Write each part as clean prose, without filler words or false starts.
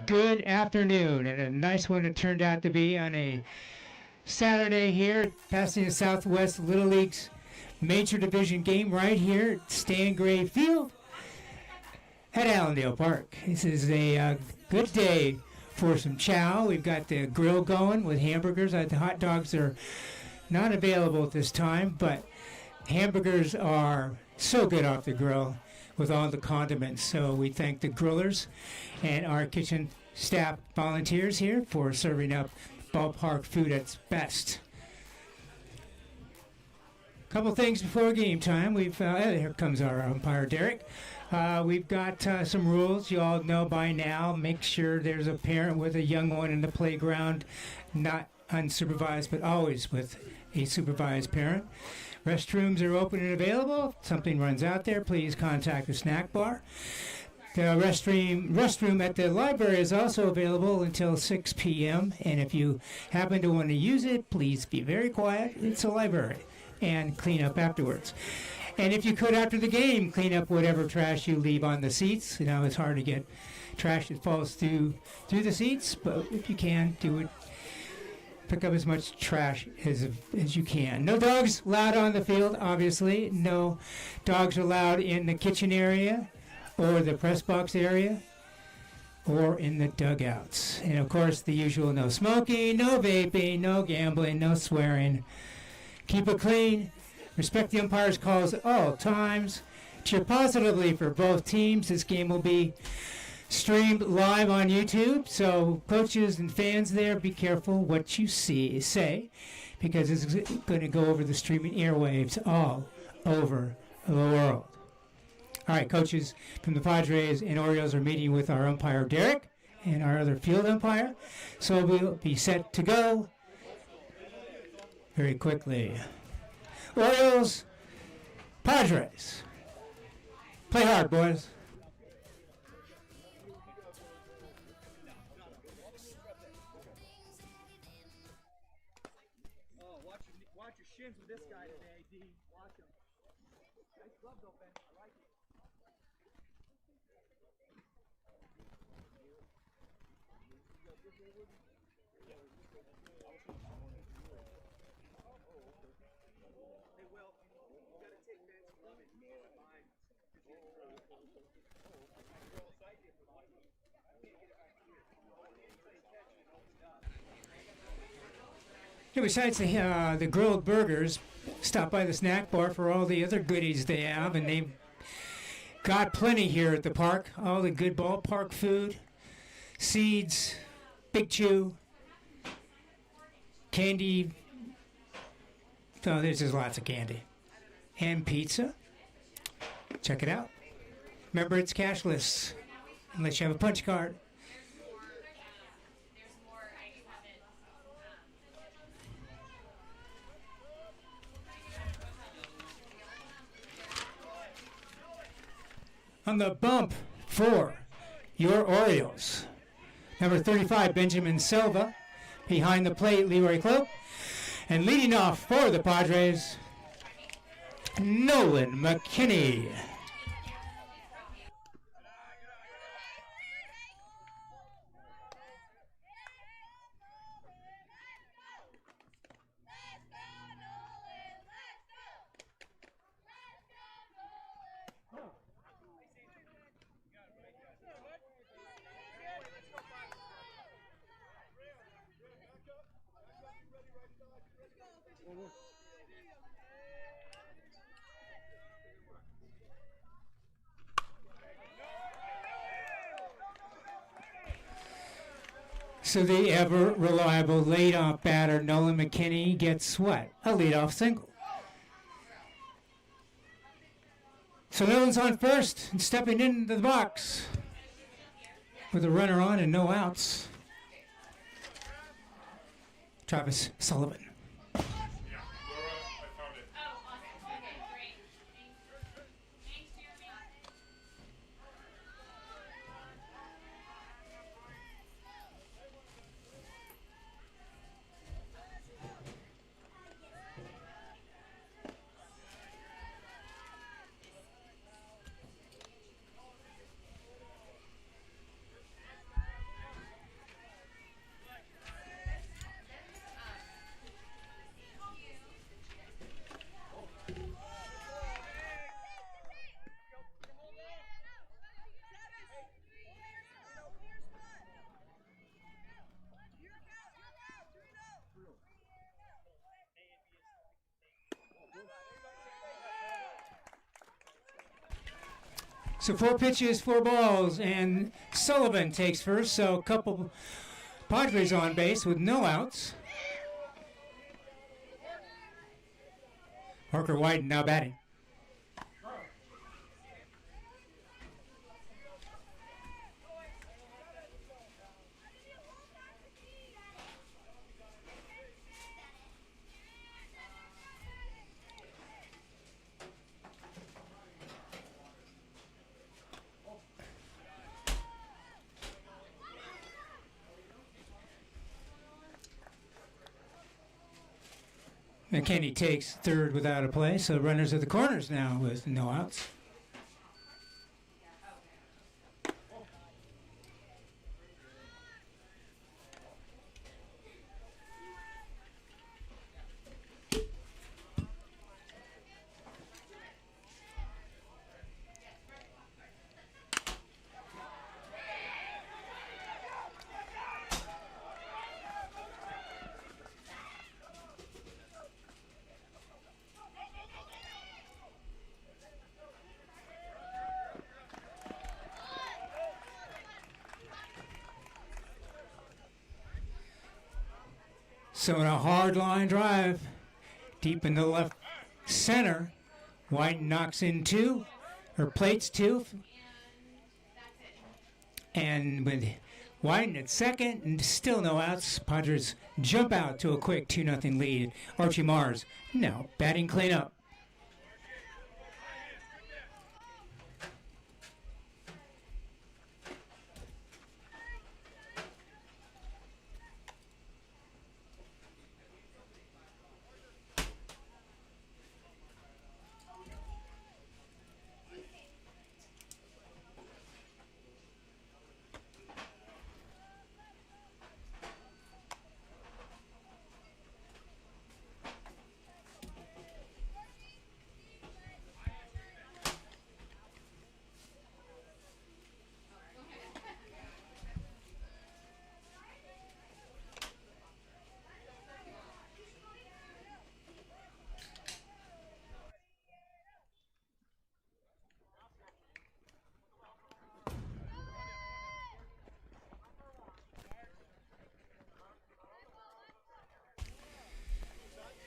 Good afternoon, and a nice one it turned out to be on a Saturday here at Pasadena Southwest Little League's Major Division game right here at Stan Gray Field at Allendale Park. This is a good day for some chow. We've got the grill going with hamburgers. The hot dogs are not available at this time, but hamburgers are so good off the grill with all the condiments. So we thank the grillers and our kitchen staff volunteers here for serving up ballpark food at its best. Couple things before game time. Here comes our umpire Derek. We've got some rules you all know by now. Make sure there's a parent with a young one in the playground, not unsupervised, but always with a supervised parent. Restrooms are open and available. If something runs out there, please contact the snack bar. The restroom at the library is also available until 6 p.m. And if you happen to want to use it, please be very quiet. It's a library. And clean up afterwards. And if you could, after the game, clean up whatever trash you leave on the seats. You know, it's hard to get trash that falls through the seats, but if you can, do it. Pick up as much trash as you can. No dogs allowed on the field, obviously. No dogs are allowed in the kitchen area or the press box area or in the dugouts. And, of course, the usual no smoking, no vaping, no gambling, no swearing. Keep it clean. Respect the umpire's calls at all times. Cheer positively for both teams. This game will be streamed live on YouTube, so coaches and fans there, be careful what you say, because it's going to go over the streaming airwaves all over the world. All right, coaches from the Padres and Orioles are meeting with our umpire Derek and our other field umpire, so we'll be set to go very quickly. Orioles, Padres. Play hard, boys. Watch your shins with this guy today, D. Watch him. Nice glove though, Ben. I like it. Hey, Will, you gotta take Ben's glove and use it mine. Yeah, besides the grilled burgers, stop by the snack bar for all the other goodies they have, and they've got plenty here at the park. All the good ballpark food, seeds, Big Chew, candy. Oh, there's just lots of candy. And pizza. Check it out. Remember, it's cashless, unless you have a punch card. On the bump for your Orioles, number 35, Benjamin Silva. Behind the plate, Leroy Cloak. And leading off for the Padres, Nolan McKinney. So the ever reliable leadoff batter Nolan McKinney gets what? A leadoff single. So Nolan's on first and stepping into the box with a runner on and no outs. Travis Sullivan. So 4 pitches, 4 balls, and Sullivan takes first. So a couple Padres on base with no outs. Parker White now batting. McKinney takes third without a play, so runners at the corners now with no outs. So in a hard line drive, deep in the left center, White knocks in 2, or plates 2. And with White at second and still no outs, Padres jump out to a quick 2-0 lead. Archie Mars now batting cleanup.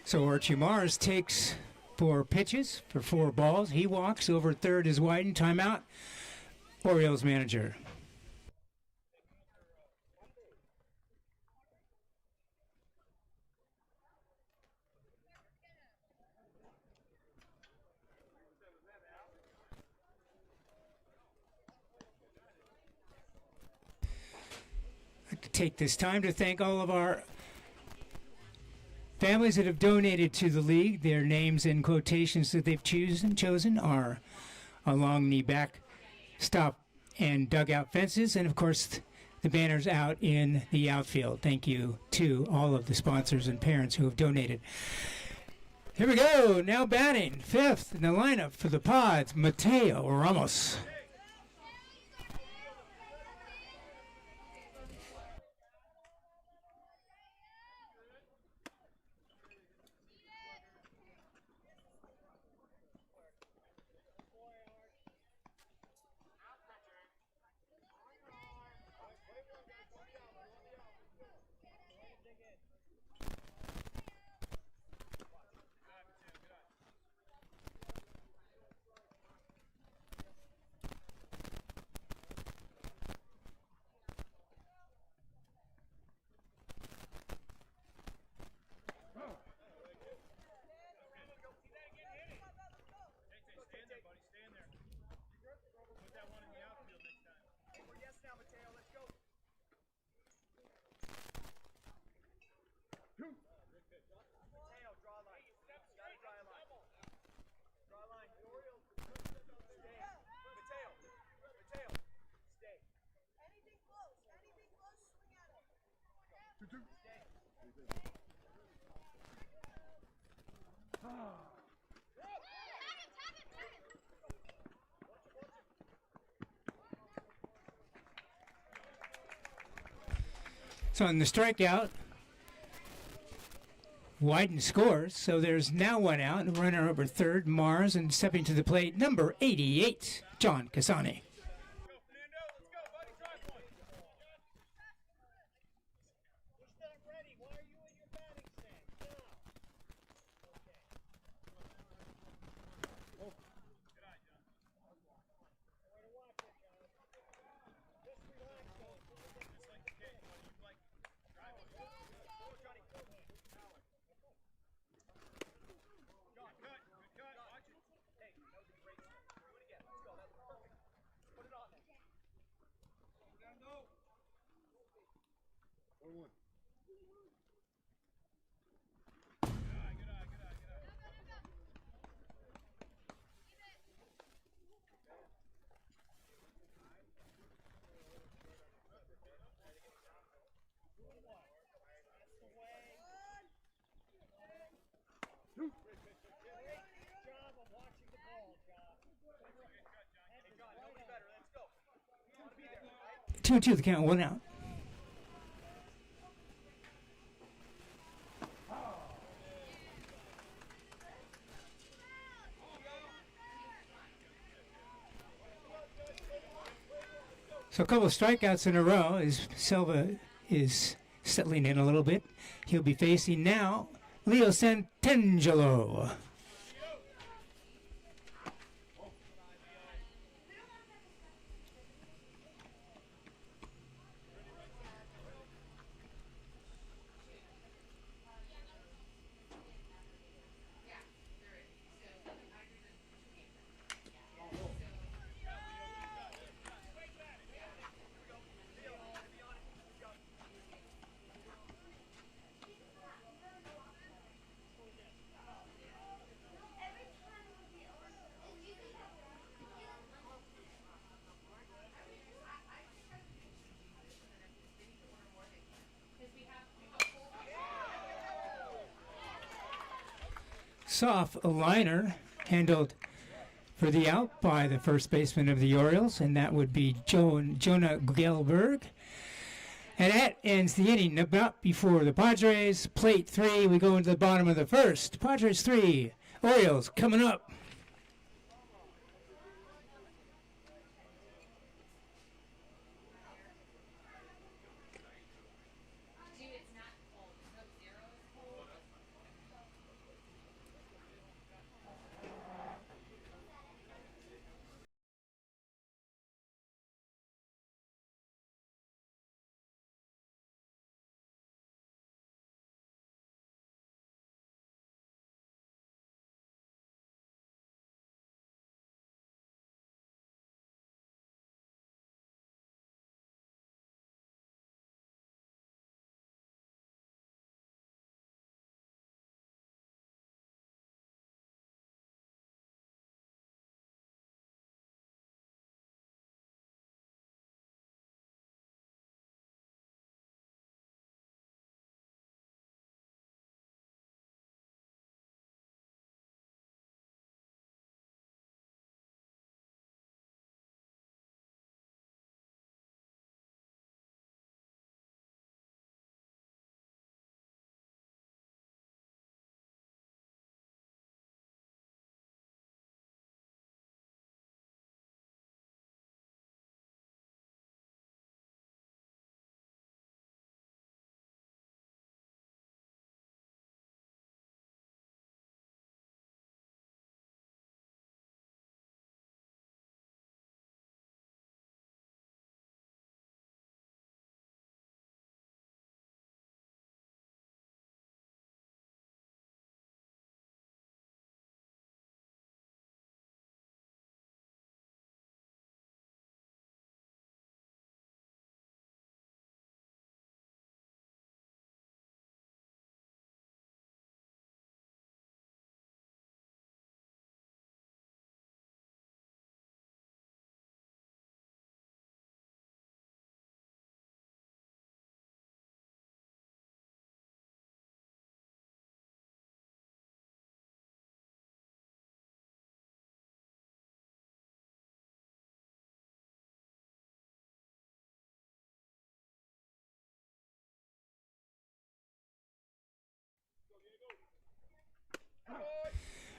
So Archie Mars takes 4 pitches for 4 balls. He walks. Over third is White. Timeout. Orioles manager. I'd like to take this time to thank all of our families that have donated to the league. Their names and quotations that they've chosen are along the back stop and dugout fences, and of course the banners out in the outfield. Thank you to all of the sponsors and parents who have donated. Here we go. Now batting 5th in the lineup for the Pods, Mateo Ramos. So on the strikeout, Wyden scores. So there's now one out. The runner over third, Mars, and stepping to the plate, number 88, John Casani. Two and two, the count, one out. So a couple of strikeouts in a row as Silva is settling in a little bit. He'll be facing now Leo Santangelo. Soft liner handled for the out by the first baseman of the Orioles, and that would be Jonah Gelberg. And that ends the inning about before the Padres. Plate 3, we go into the bottom of the first. Padres 3, Orioles coming up.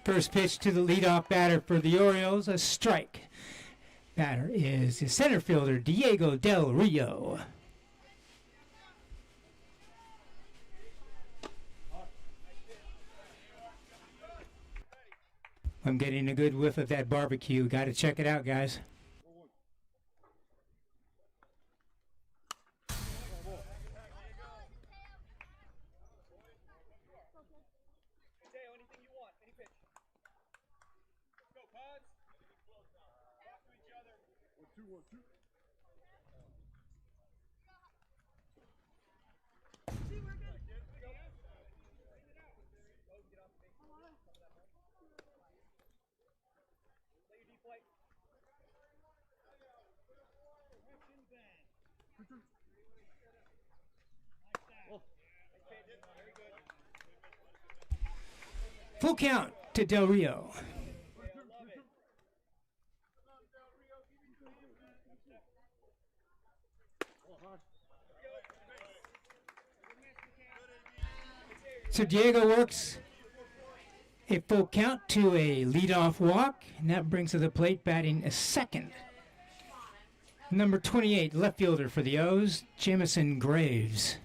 First pitch to the leadoff batter for the Orioles, a strike. Batter is the center fielder, Diego Del Rio. I'm getting a good whiff of that barbecue. Got to check it out, guys. Mateo, anything you want, any pitch. Let's go, Pods. Talk to each other. 1-2, 1-2. See, we're good. Lay your deep plate. Full count to Del Rio. So Diego works a full count to a leadoff walk, and that brings to the plate batting a second. Number 28, left fielder for the O's, Jamison Graves.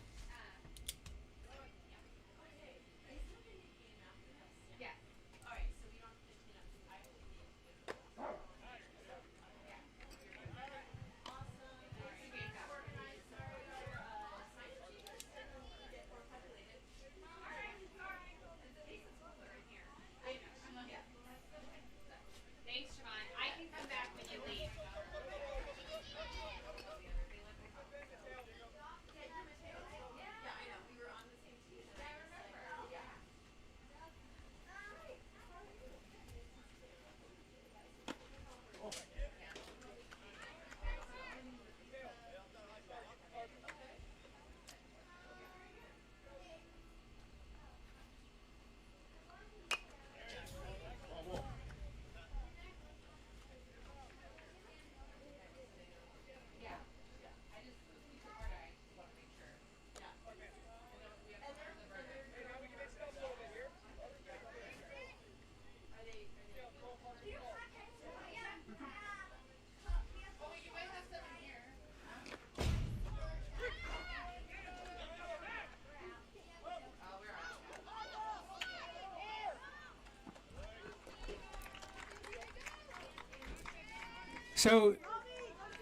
So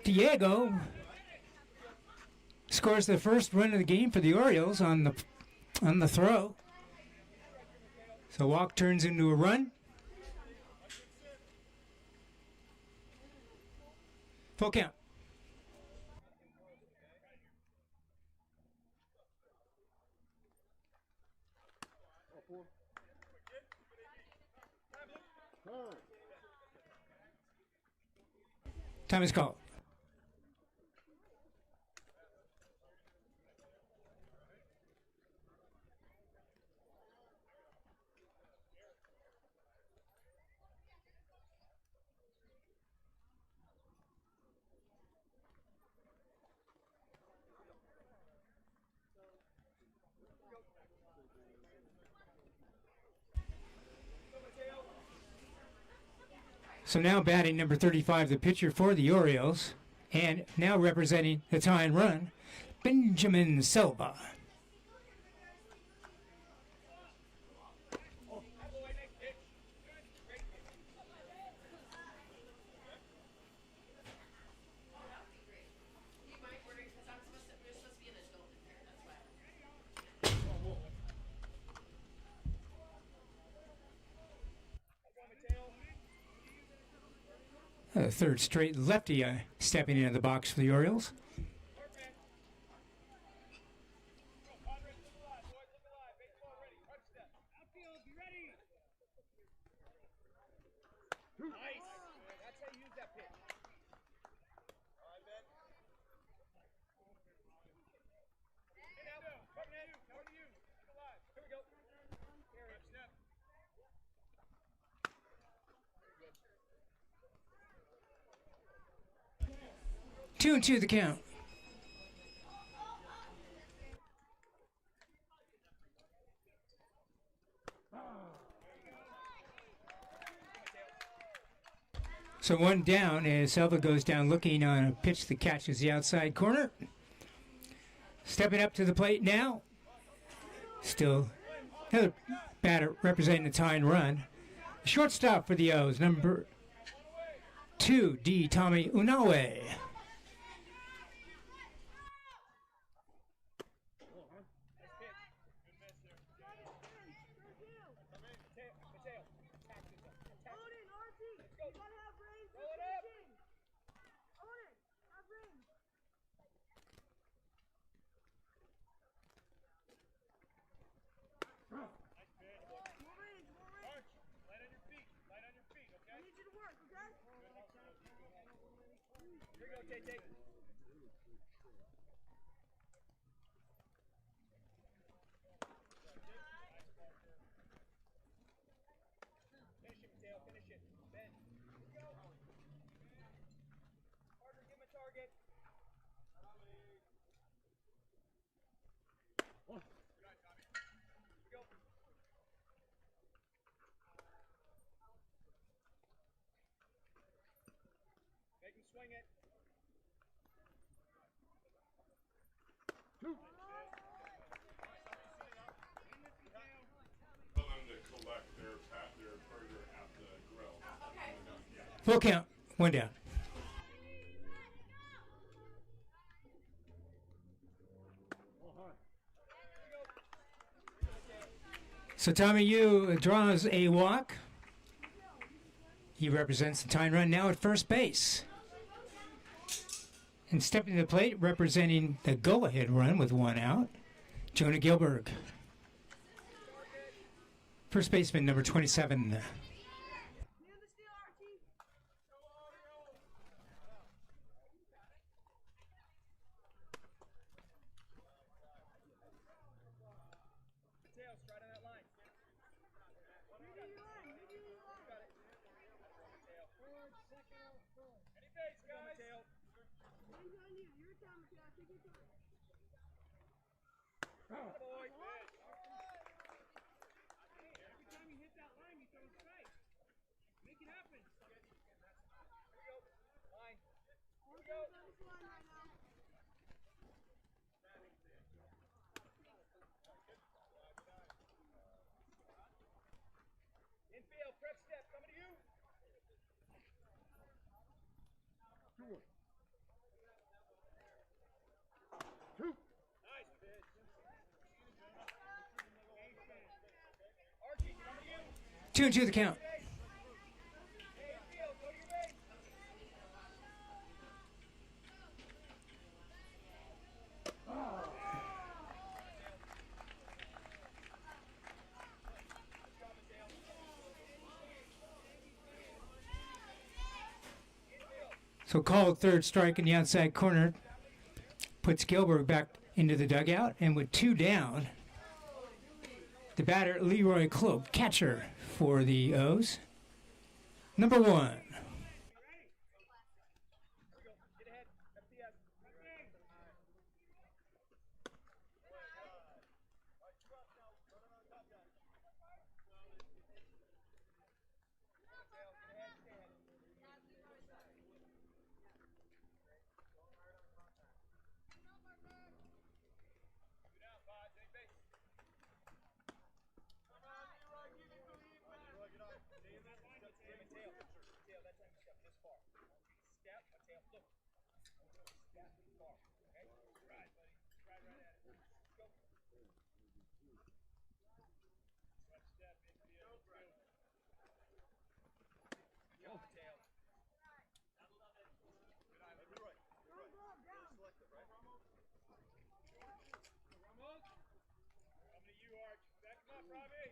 Diego scores the first run of the game for the Orioles on the throw. So walk turns into a run. Full count. Time is called. So now batting number 35, the pitcher for the Orioles, and now representing the tying run, Benjamin Silva. Third straight lefty stepping into the box for the Orioles. Two and two the count. So one down as Selva goes down looking on a pitch that catches the outside corner. Stepping up to the plate now. Still another batter representing the tying run. Shortstop for the O's, number 2, D. Tommy Unawe. Take. Finish it, Mateo. Finish it. Ben. Go. Parker, give him a target. Good eye, Tommy. Go. Make him swing it. Full count, one down. So Tommy Yu draws a walk. He represents the tying run now at first base. And stepping to the plate, representing the go-ahead run with one out, Jonah Gilberg. First baseman, number 27. Infield, prep step, coming to you. 2-1. Nice pitch. Archie, coming to you. 2-2 the count. Hey, infield, go to your base. So called third strike in the outside corner. Puts Gilbert back into the dugout. And with 2 down, the batter, Leroy Cloak, catcher for the O's. Number 1. Robbie.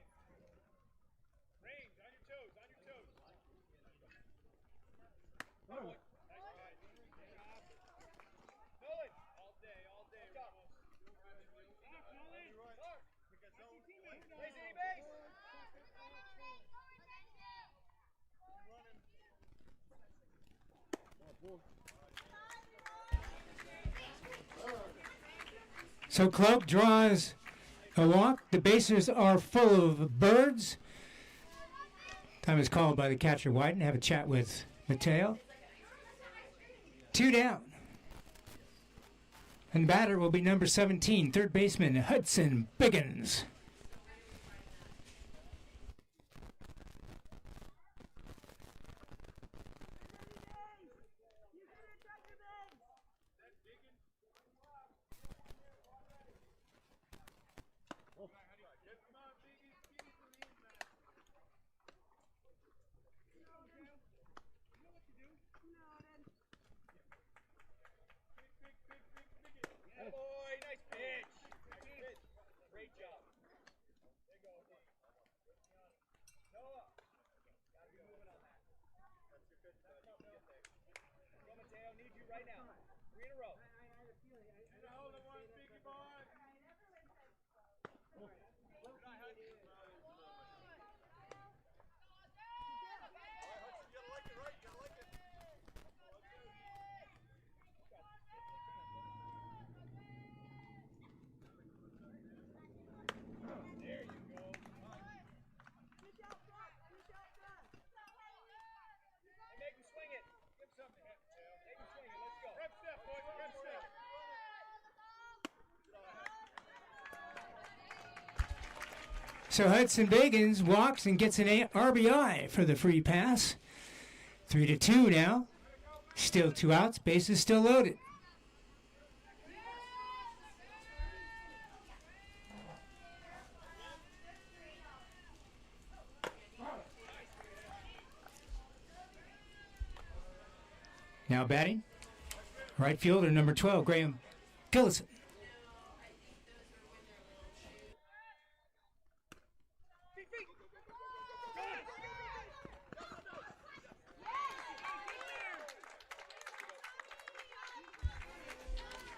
Range, on your toes, on your toes. Oh. Nice try. Nolan. All day, Ramos. Nolan. Clark. Plays any base. So Cloak draws a walk. The bases are full of birds. Time is called by the catcher White and have a chat with Mateo. 2 down. And the batter will be number 17, third baseman Hudson Biggins. Boy, nice pitch. Great job. There you go. Noah. Gotta be moving on that. That's your good stuff. Go, Mateo. Need you right now. 3 in a row. And the hold one, Biggie boy. So Hudson Biggins walks and gets an RBI for the free pass. 3-2 now. Still 2 outs. Bases still loaded. Now batting, right fielder number 12, Graham Gillison.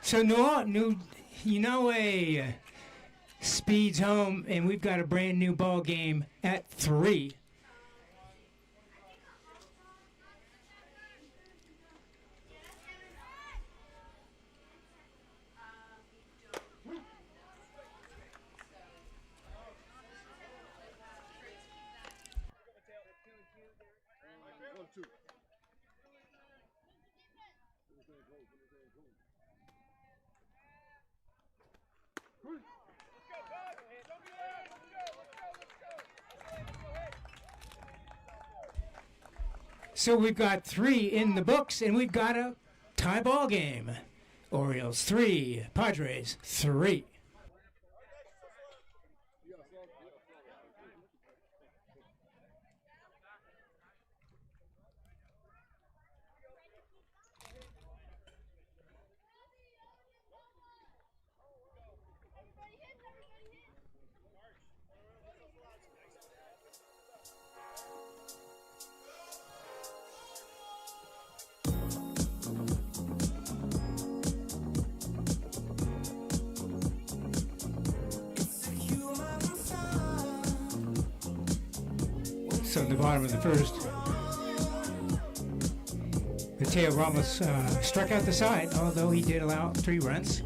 So Noe speeds home, and we've got a brand new ball game at 3. So we've got 3 in the books, and we've got a tie ball game. Orioles 3, Padres 3. So at the bottom of the first, Mateo Ramos struck out the side, although he did allow 3 runs.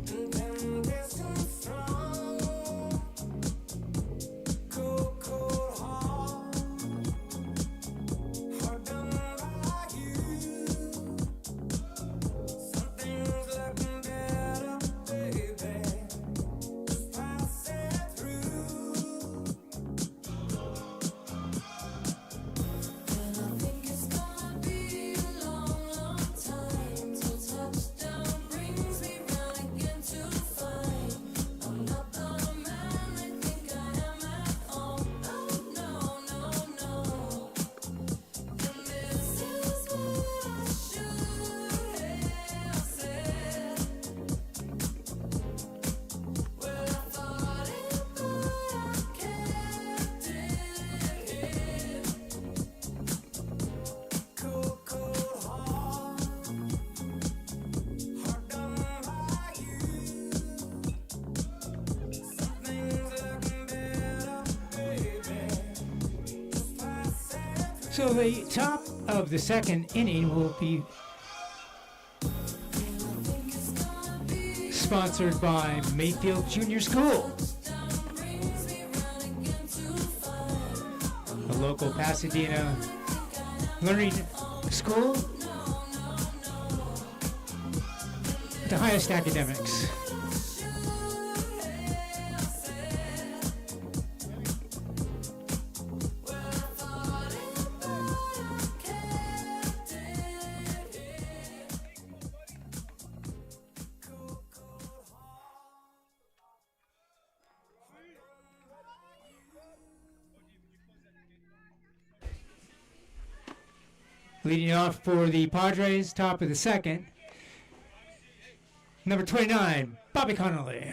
So the top of the second inning will be sponsored by Mayfield Junior School, a local Pasadena learning school, the highest academics. Leading off for the Padres, top of the second, number 29, Bobby Connolly.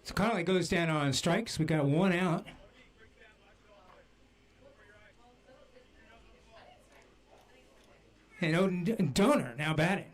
So Connolly goes down on strikes. We got one out. And Odin Donor now batting.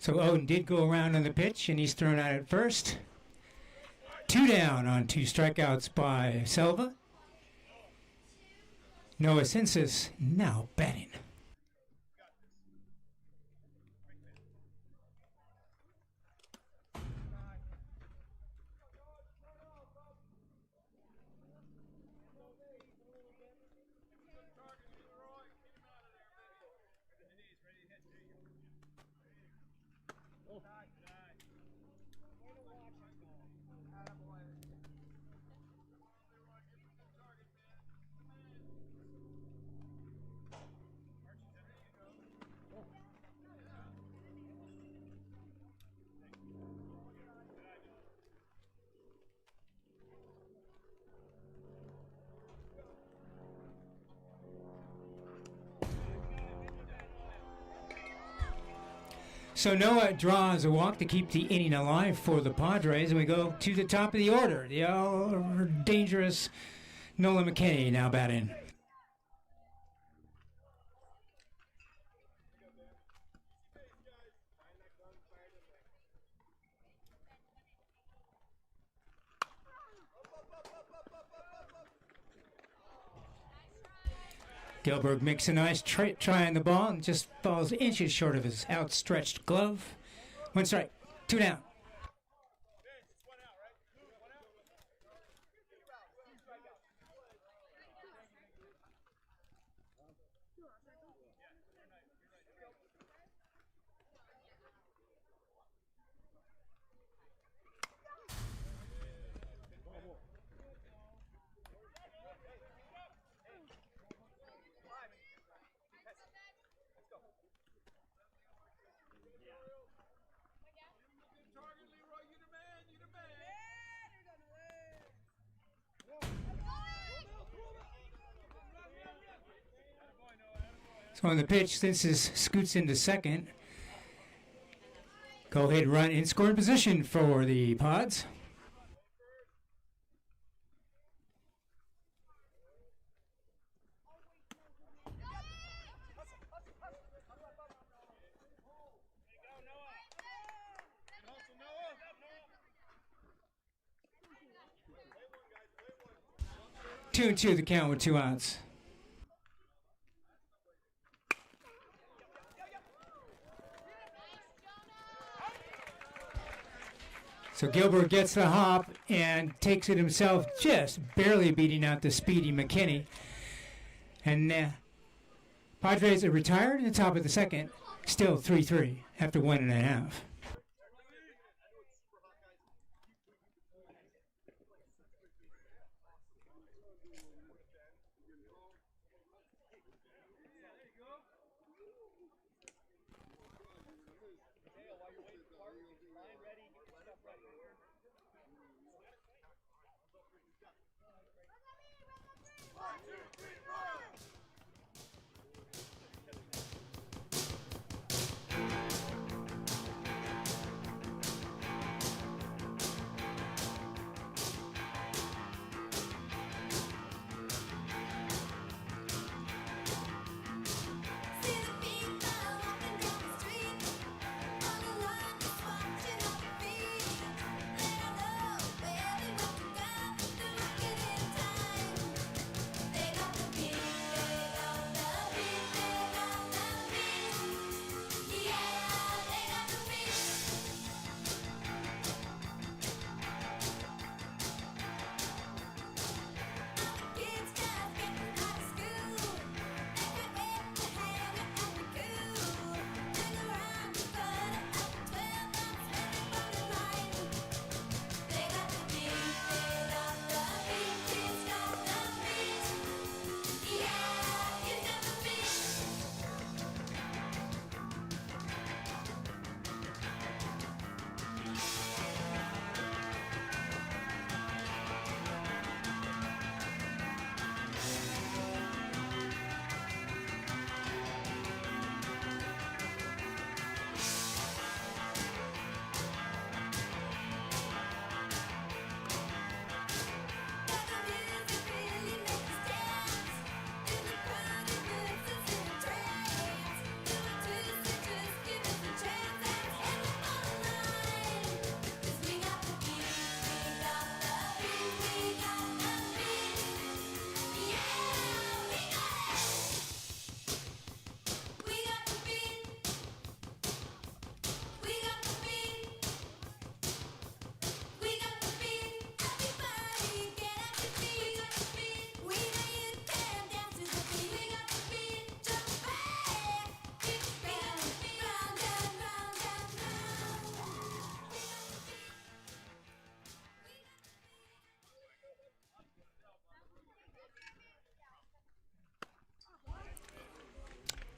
So Odin did go around on the pitch, and he's thrown out at first. 2 down on 2 strikeouts by Selva. Noah Sensis now batting. So Noah draws a walk to keep the inning alive for the Padres, and we go to the top of the order. The dangerous Nolan McKinney now batting. Gilbert makes a nice try on the ball and just falls inches short of his outstretched glove. 1 strike, 2 down. So on the pitch, since this scoots into second, go ahead, run in scoring position for the Pods. Two and two, the count with 2 outs. So Gilbert gets the hop and takes it himself, just barely beating out the speedy McKinney. And Padres are retired in the top of the second, still 3-3 after 1.5.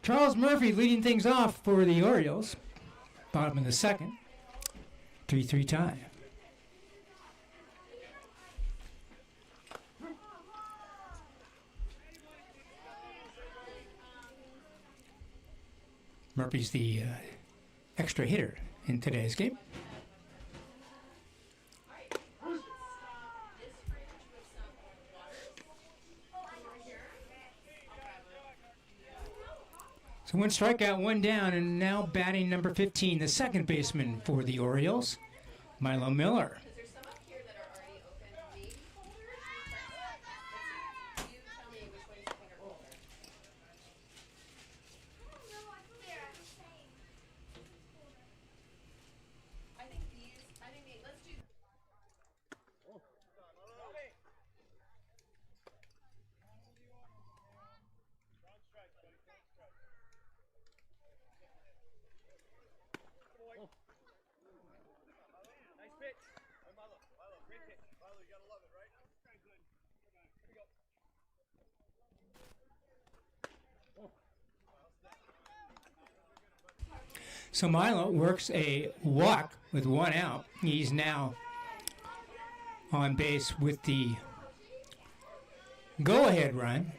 Charles Murphy leading things off for the Orioles. Bottom of the second. 3-3 tie. Murphy's the extra hitter in today's game. So 1 strikeout, 1 down, and now batting number 15, the second baseman for the Orioles, Milo Miller. So Milo works a walk with 1 out. He's now on base with the go-ahead run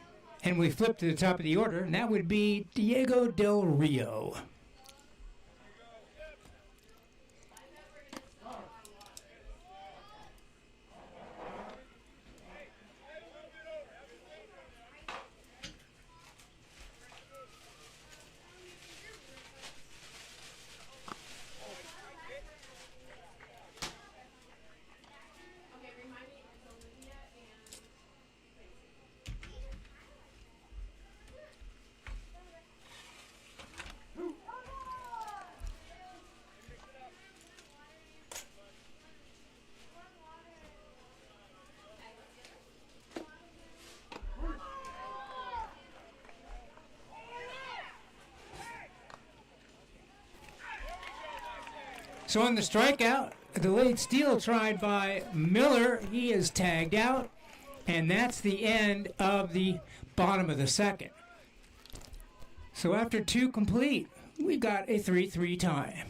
And we flip to the top of the order, and that would be Diego Del Rio. So on the strikeout, the late steal tried by Miller, he is tagged out, and that's the end of the bottom of the second. So after 2 complete, we got a 3-3 tie.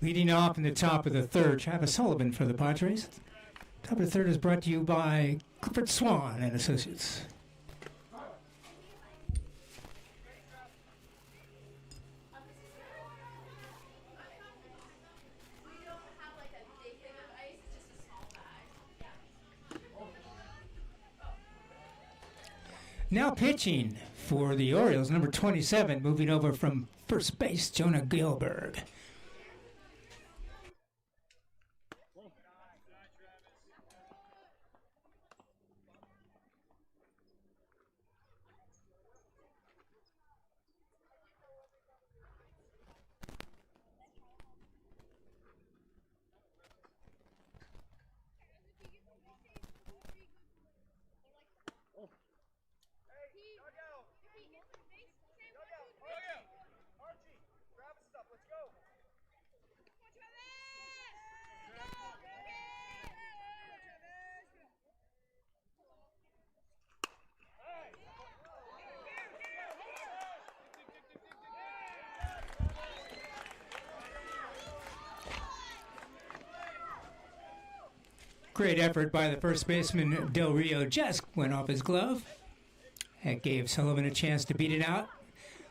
Leading off in the top of the third, Travis Sullivan for the Padres. Top of the third is brought to you by Clifford Swan and Associates. Now pitching for the Orioles, number 27, moving over from first base, Jonah Gilbert. Archie, grab his stuff. Let's go. Great effort by the first baseman. Del Rio just went off his glove. That gave Sullivan a chance to beat it out.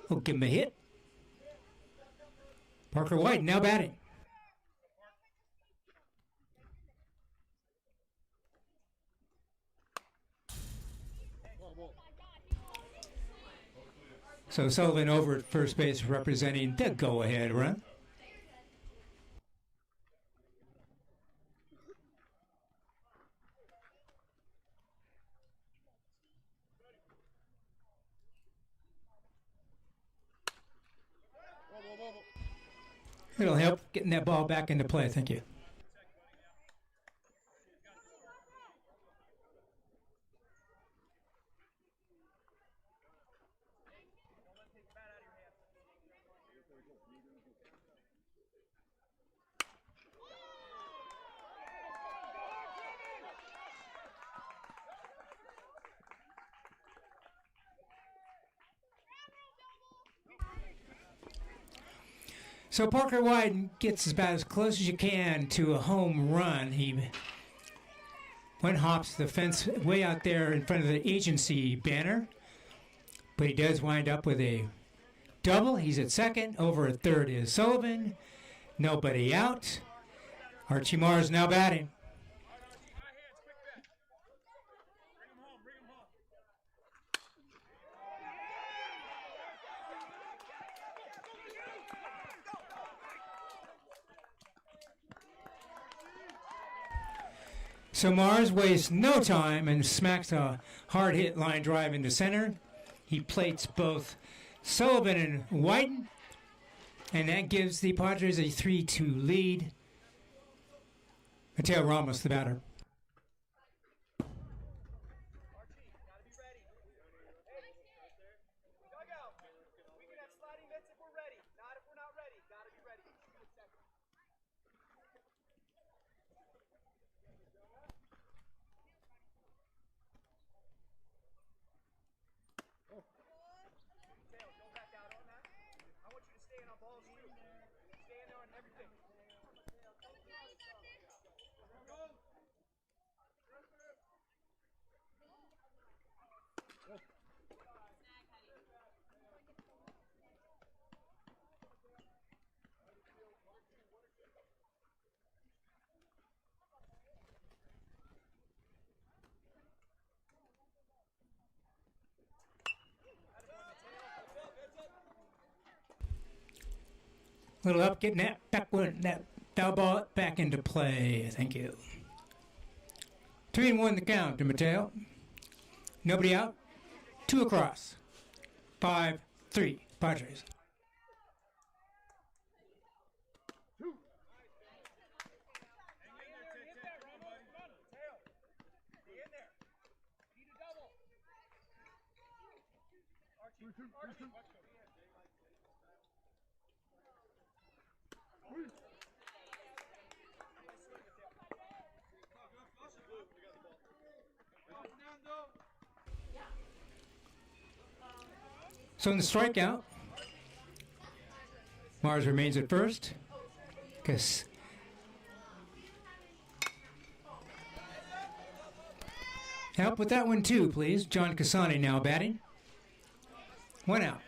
We'll give him a hit. Parker White now batting. So Sullivan over at first base representing the go-ahead run. It'll help getting that ball back into play. Thank you. So Parker White gets about as close as you can to a home run. He hops the fence way out there in front of the agency banner, but he does wind up with a double. He's at second. Over at third is Sullivan. Nobody out. Archie Mars now batting. So Mars wastes no time and smacks a hard hit line drive into center. He plates both Sullivan and Whiten, and that gives the Padres a 3-2 lead. Mateo Ramos, the batter. Little up, getting that foul ball back into play. Thank you. 3-1 the count to Mateo. Nobody out. 2 across. 5-3 Padres. So in the strikeout, Mars remains at first. Help with that one too, please. John Casani now batting. 1 out.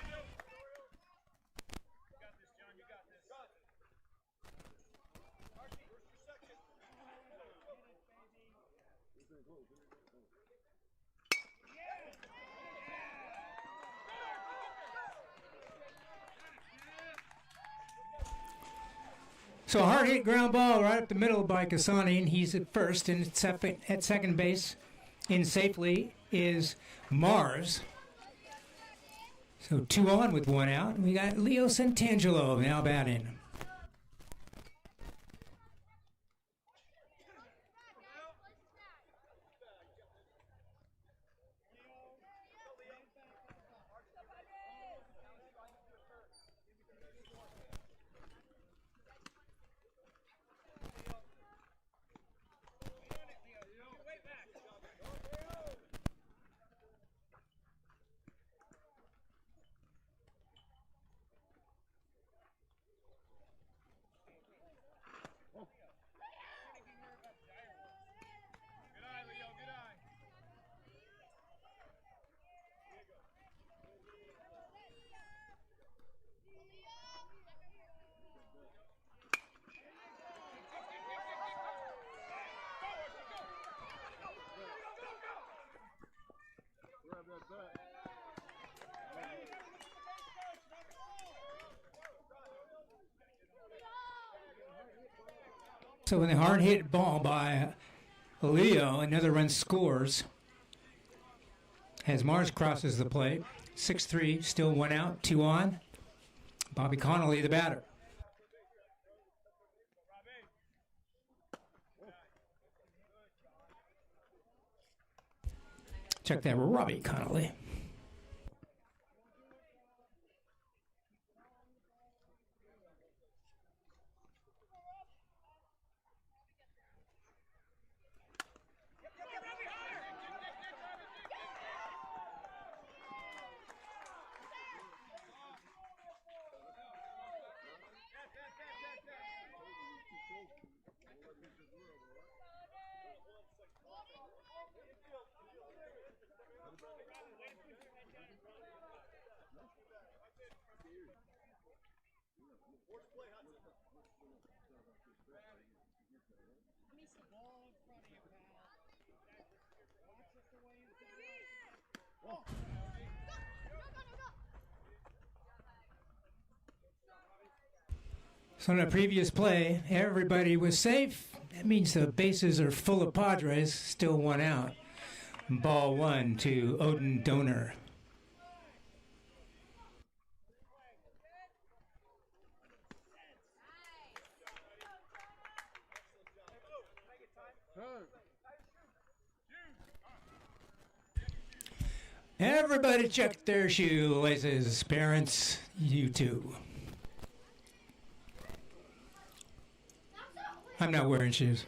So a hard hit ground ball right up the middle by Casani, and he's at first, and at second base in safely is Mars. So 2 on with 1 out. We got Leo Santangelo now batting. So when the hard hit ball by Leo, another run scores as Mars crosses the plate. 6-3, still 1 out, 2 on. Bobby Connolly, the batter. Check that, Robbie Connolly. So in the previous play, everybody was safe. That means the bases are full of Padres, still 1 out. Ball 1 to Odin Donor. Everybody check their shoelaces. Parents, you too. I'm not wearing shoes.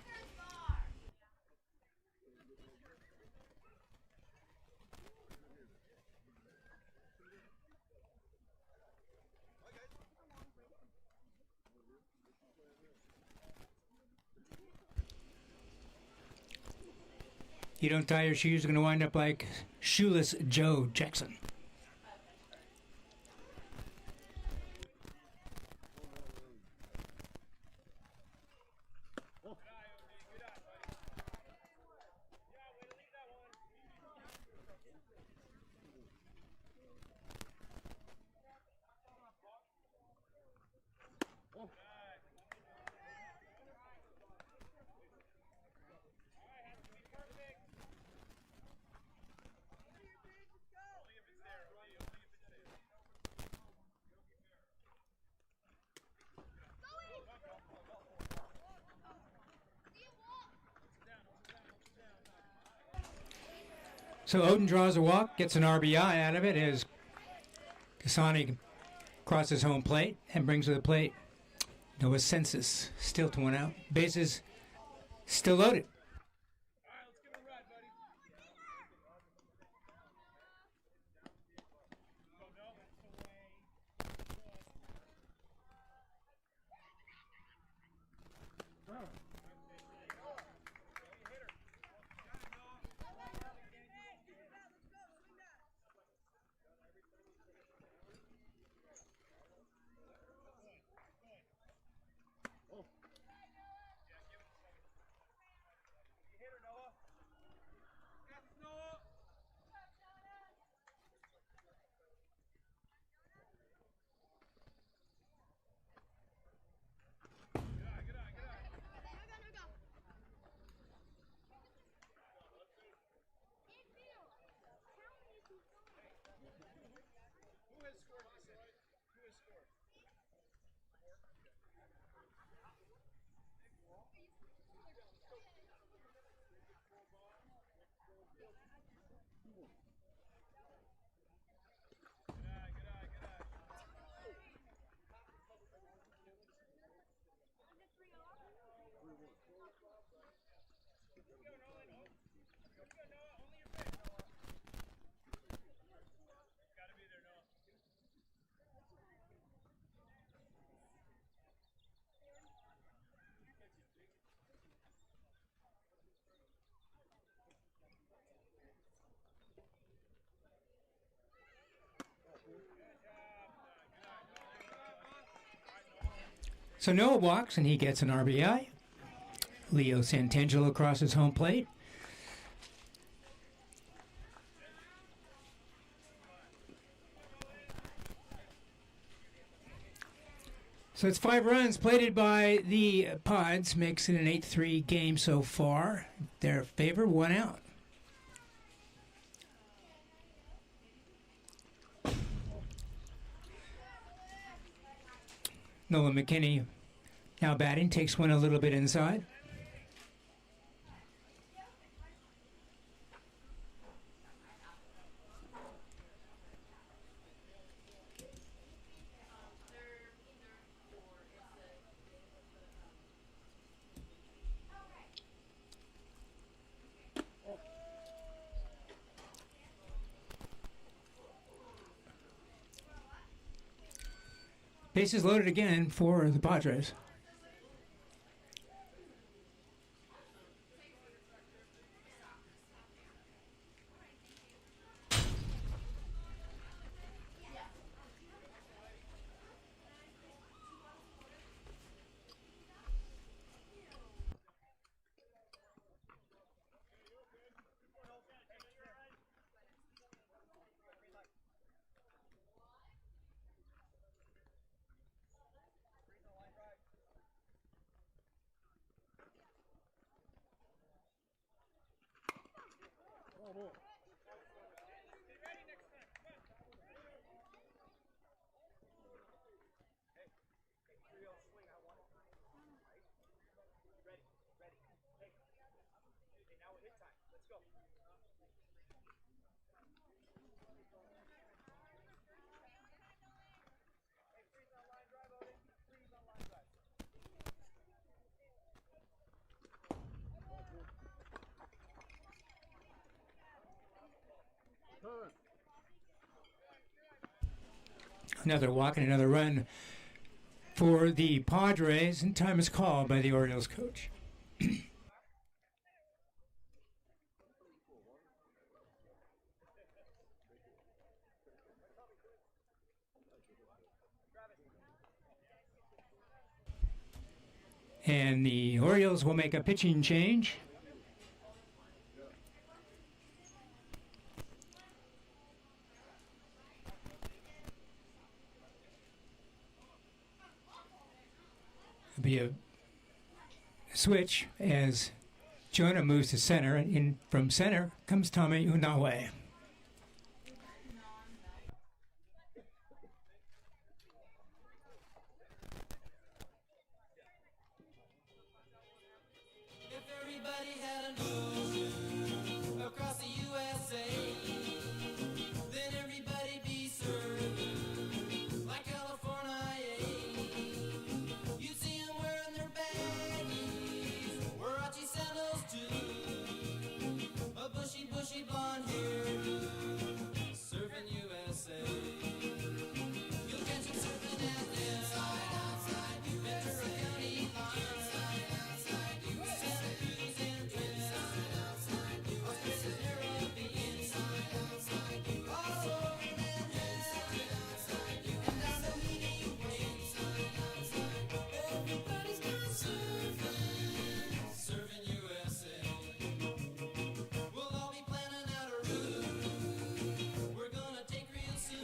You don't tie your shoes, you're going to wind up like shoeless Joe Jackson. So Odin draws a walk, gets an RBI out of it as Kasani crosses home plate and brings to the plate Noah Census, still to 1 out. Bases still loaded. So Noah walks and he gets an RBI. Leo Santangelo crosses home plate. So it's 5 runs plated by the Pods, makes it an 8-3 game so far. Their favor, 1 out. Nolan McKinney now batting, takes one a little bit inside. Bases loaded again for the Padres. Another walk and another run for the Padres, and time is called by the Orioles coach. And the Orioles will make a pitching change. It'll be a switch as Jonah moves to center, and in from center comes Tommy Unawe.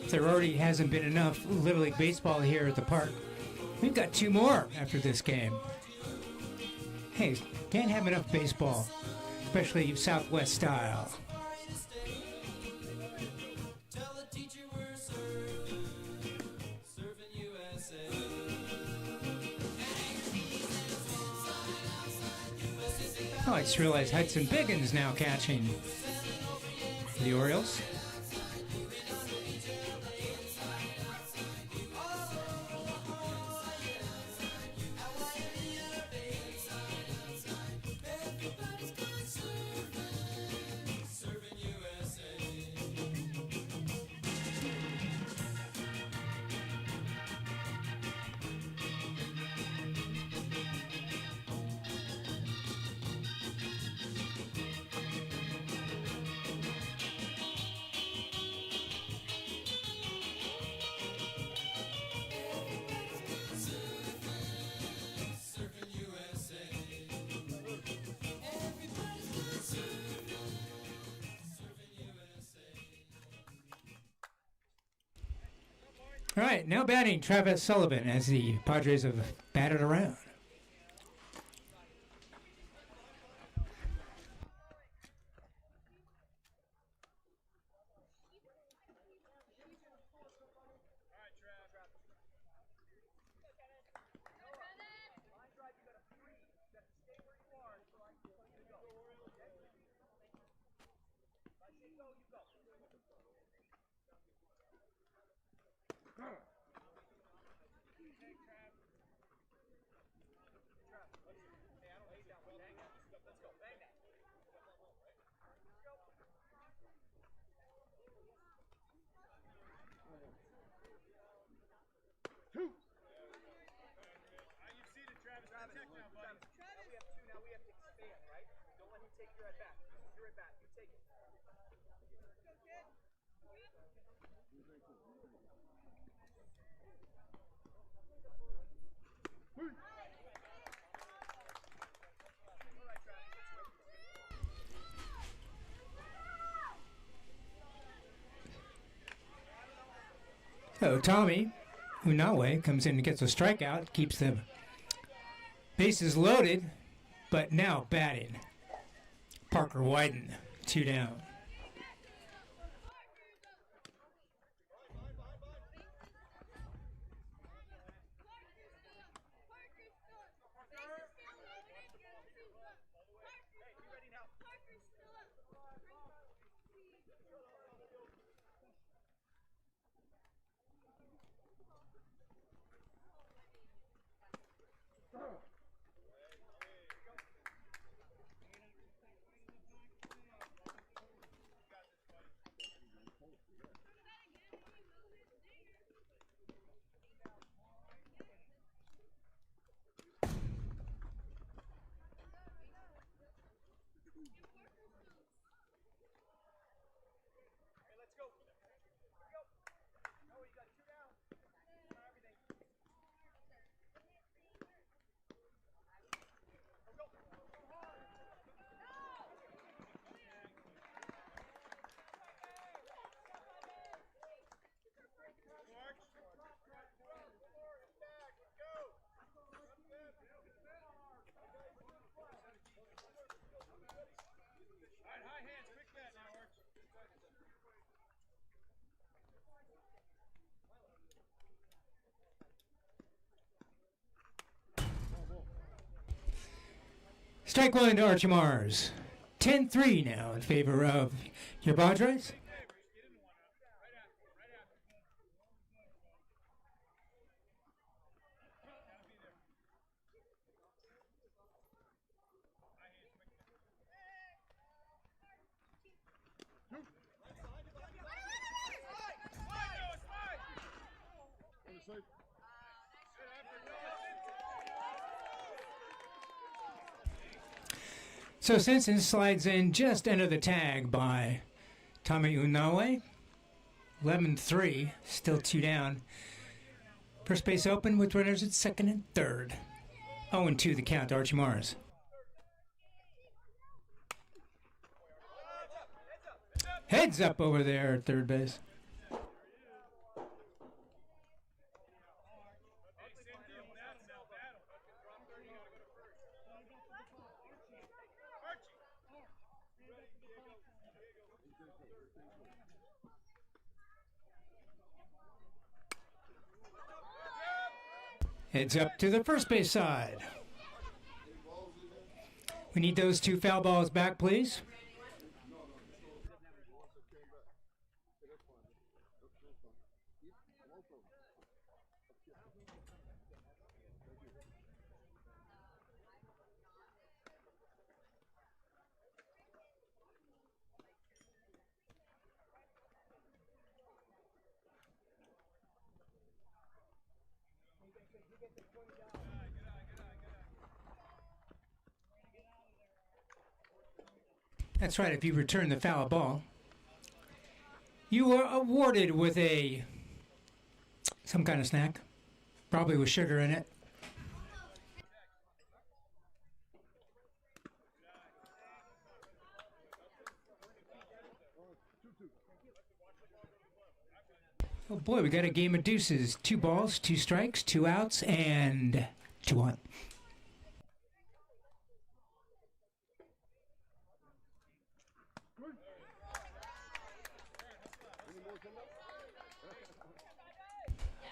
There already hasn't been enough Little League baseball here at the park. We've got 2 more after this game. Hey, can't have enough baseball, especially Southwest style. Oh, I just realized Hudson Biggins now catching the Orioles. All right, now batting Travis Sullivan as the Padres have batted around. So Tommy Unawe comes in and gets a strikeout, keeps the bases loaded, but now batting Parker Wyden, 2 down. Strike one to Archie Mars. 10-3 now in favor of your Padres. So Simpson slides in just under the tag by Tommy Unawe. 11-3, still 2 down. First base open with runners at second and third. 0-2 the count to Archie Mars. Heads up over there at third base. Heads up to the first base side. We need those 2 foul balls back, please. That's right, if you return the foul ball, you are awarded with some kind of snack, probably with sugar in it. Oh boy, we got a game of deuces. 2 balls, 2 strikes, 2 outs, and 2 on.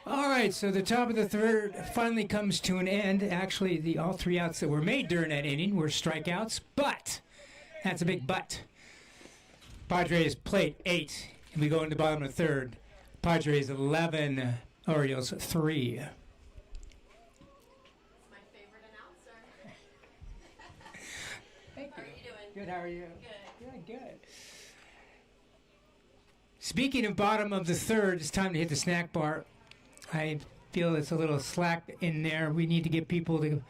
All right, so the top of the third finally comes to an end. Actually, all 3 outs that were made during that inning were strikeouts, but that's a big but. Padres plate 8, and we go in the bottom of the third. Padres 11, Orioles 3. My favorite announcer. Thank How are you doing? Good, how are you? Good. Good. Speaking of bottom of the third, it's time to hit the snack bar. I feel it's a little slack in there. We need to get people to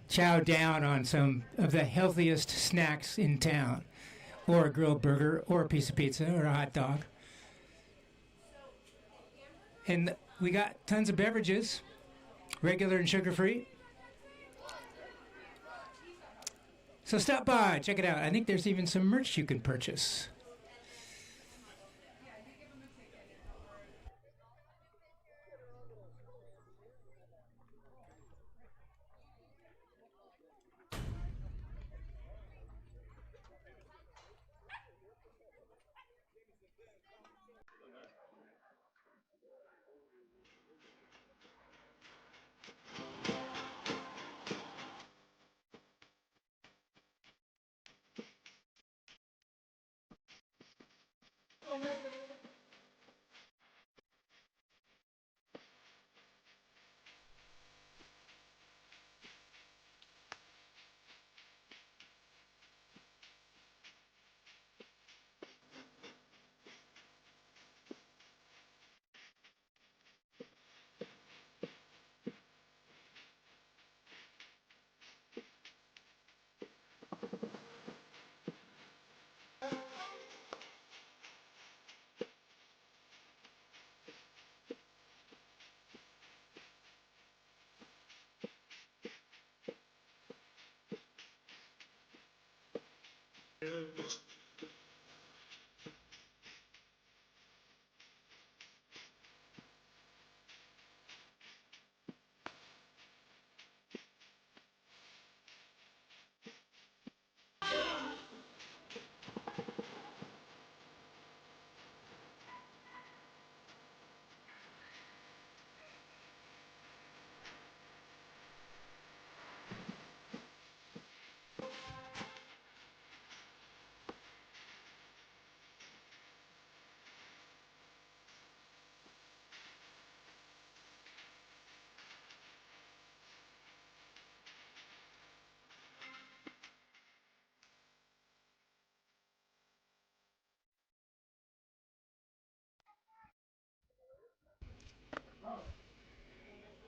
chow down on some of the healthiest snacks in town, or a grilled burger, or a piece of pizza, or a hot dog. And we got tons of beverages, regular and sugar-free. So stop by, check it out. I think there's even some merch you can purchase.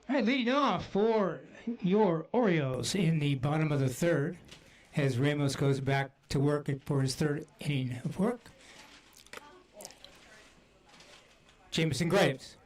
All right, leading off for your Orioles in the bottom of the third, as Ramos goes back to work for his third inning of work. Jameson Graves.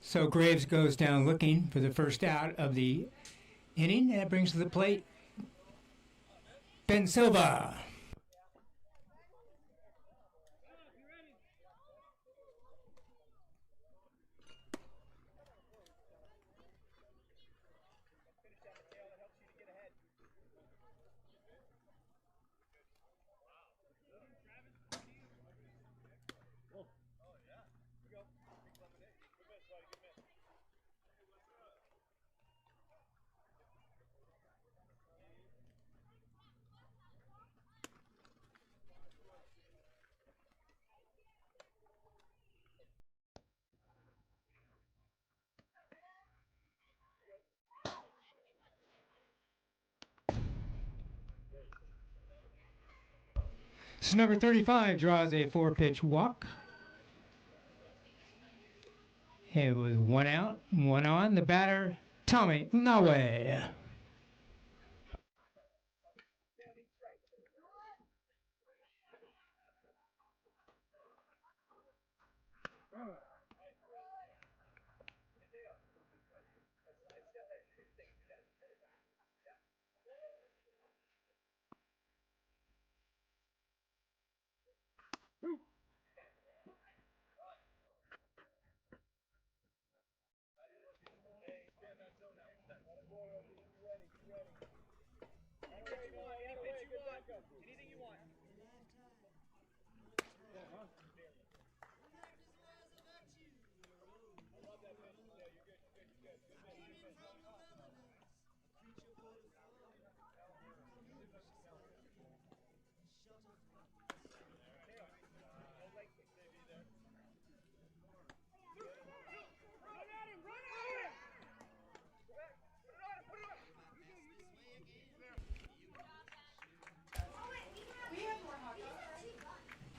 So Graves goes down looking for the first out of the inning. That brings to the plate Ben Silva. So number 35 draws a 4-pitch walk. It was 1 out, 1 on. The batter, Tommy Nawe. Anything you want.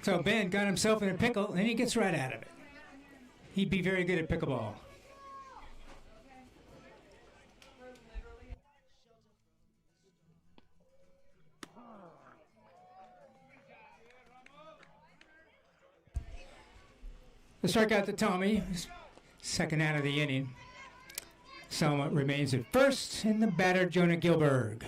So Ben got himself in a pickle, and he gets right out of it. He'd be very good at pickleball. The strikeout to Tommy, second out of the inning. Selma remains at first, and the batter, Jonah Gilberg.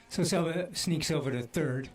So Selma sneaks over to third.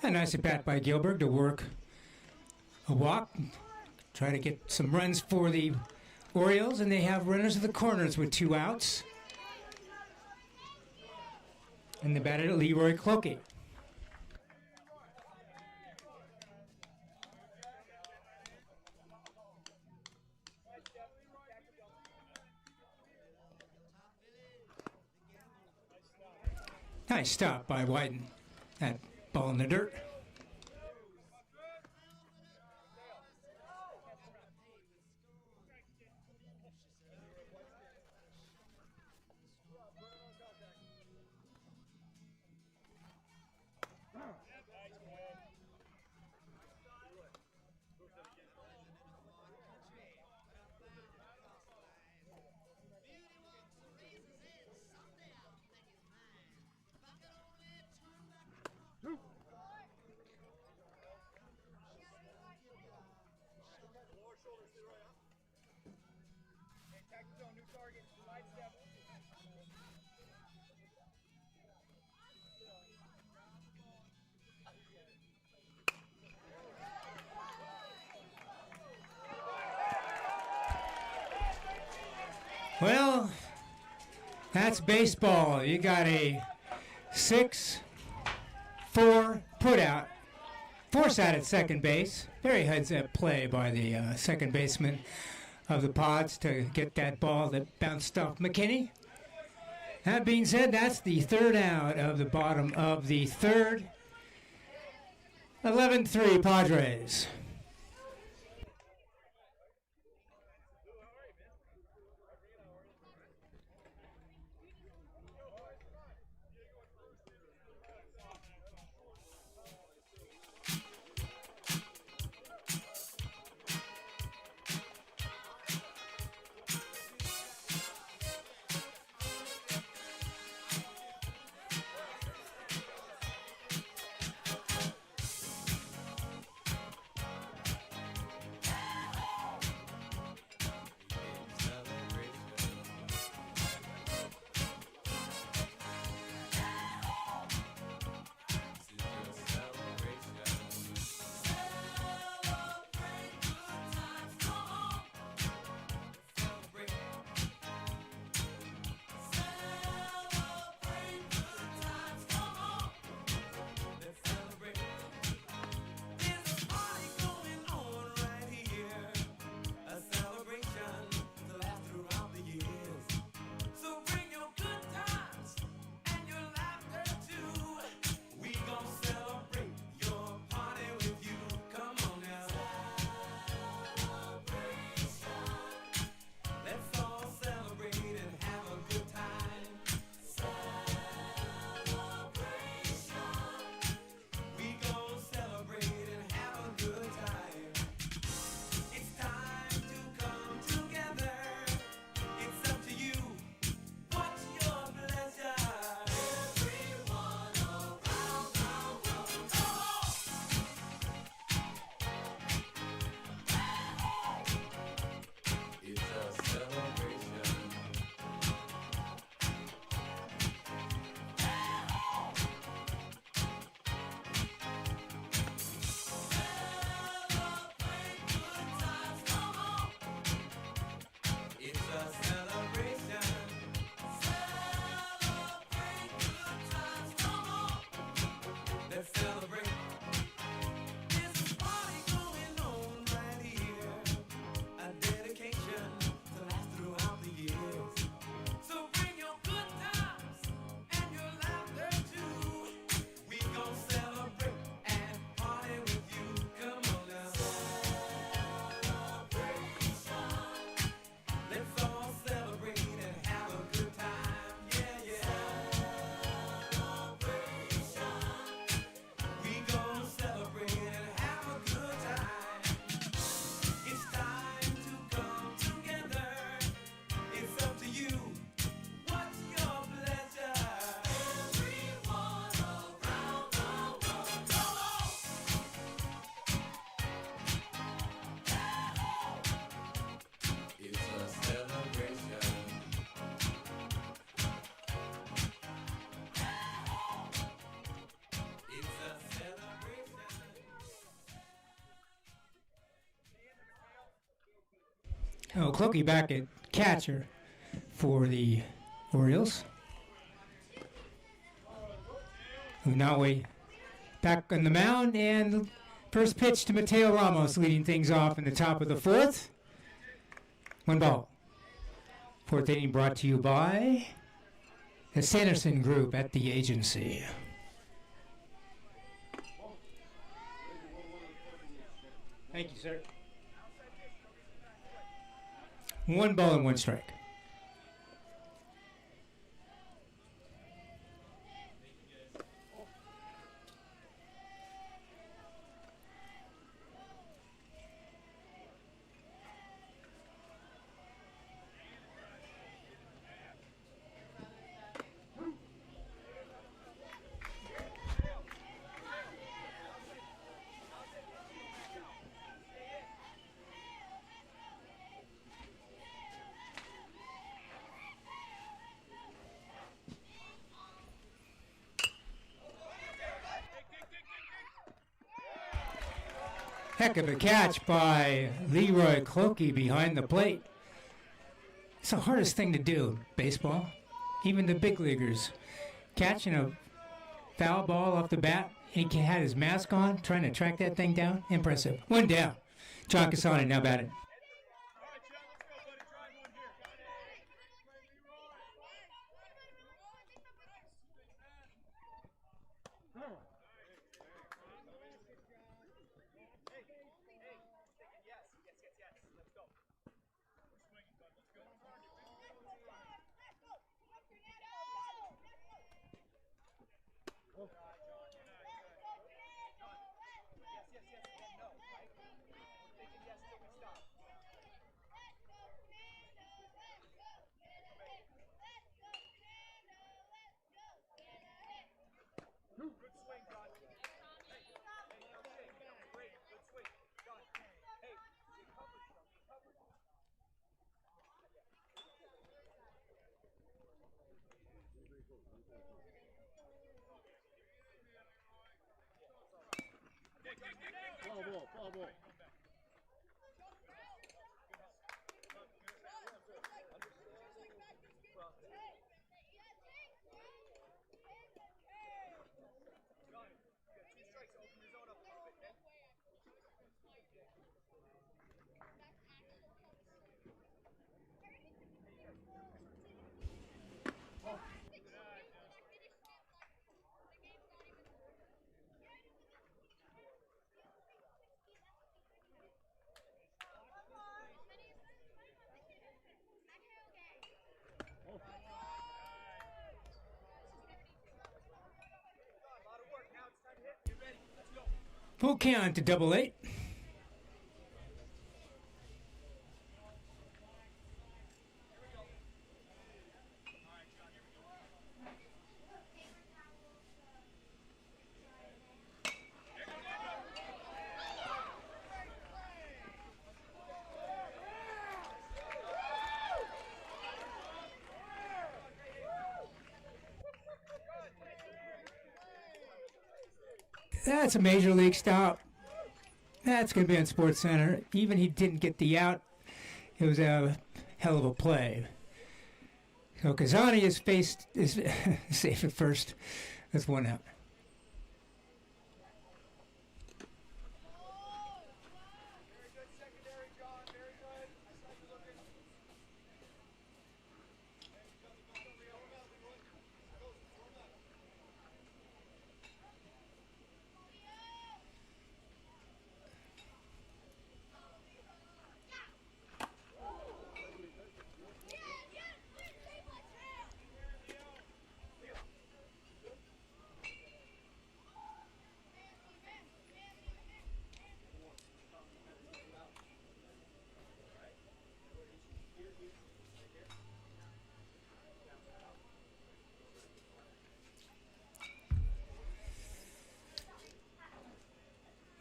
A nice at bat by Gilbert to work a walk, try to get some runs for the Orioles, and they have runners at the corners with 2 outs. And the batter, Leroy Clokey. Nice stop by Wyden. That ball in the dirt. Well, that's baseball. You got a 6-4 put out. Force out at second base. Very heads up play by the second baseman of the Pods to get that ball that bounced off McKinney. That being said, that's the third out of the bottom of the third. 11-3 Padres. Oh, Clokey back at catcher for the Orioles. Unawe back on the mound, and first pitch to Mateo Ramos, leading things off in the top of the fourth. 1 ball. Fourth inning brought to you by the Sanderson Group at the agency. Thank you, sir. 1 ball and 1 strike. Heck of a catch by Leroy Clokey behind the plate. It's the hardest thing to do, baseball. Even the big leaguers. Catching a foul ball off the bat, he had his mask on, trying to track that thing down. Impressive. One down. John Casani now batting. Foul ball. Full count to double eight. That's a major league stop. That's going to be on Sports Center. Even he didn't get the out. It was a hell of a play. So Kazani is safe at first. That's one out.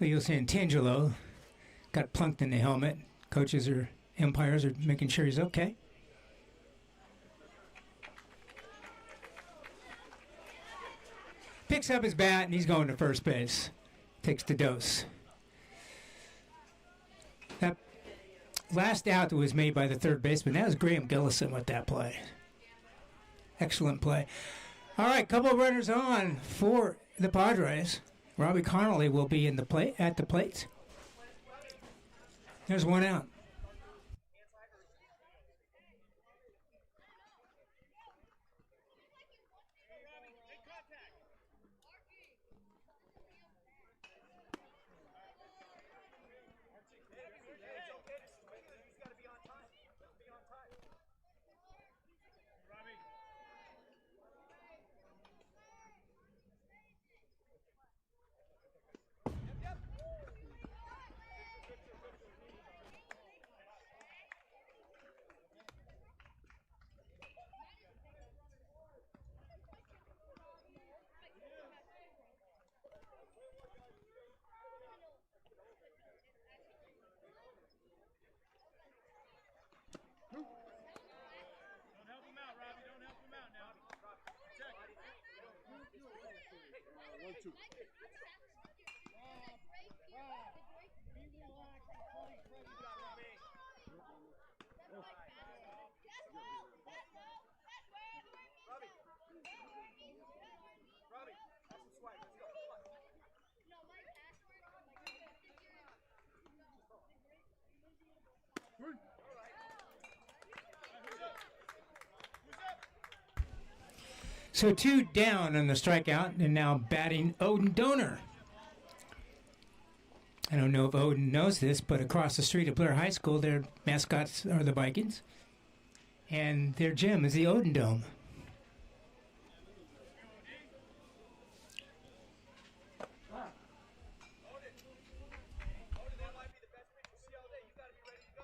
Leo Santangelo got plunked in the helmet. Coaches or umpires are making sure he's okay. Picks up his bat and he's going to first base. Takes the dose. That last out that was made by the third baseman, that was Graham Gillison with that play. Excellent play. All right, couple of runners on for the Padres. Robbie Connolly will be in the at the plate. There's one out. So 2 down on the strikeout, and now batting Odin Donor. I don't know if Odin knows this, but across the street at Blair High School, their mascots are the Vikings, and their gym is the Odin Dome. Odin, that might be the best pitch we'll see all day. You got to be ready to go.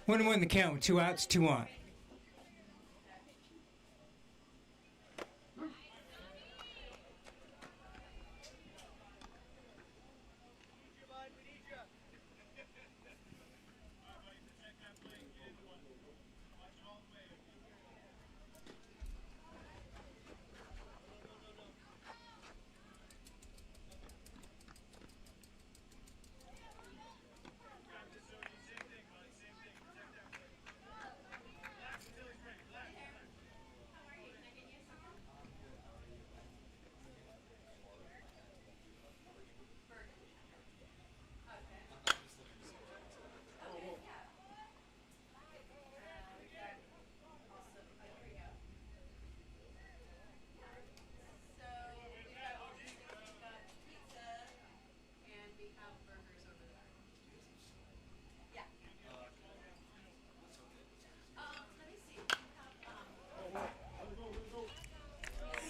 One and one the count, 2 outs, 2 on.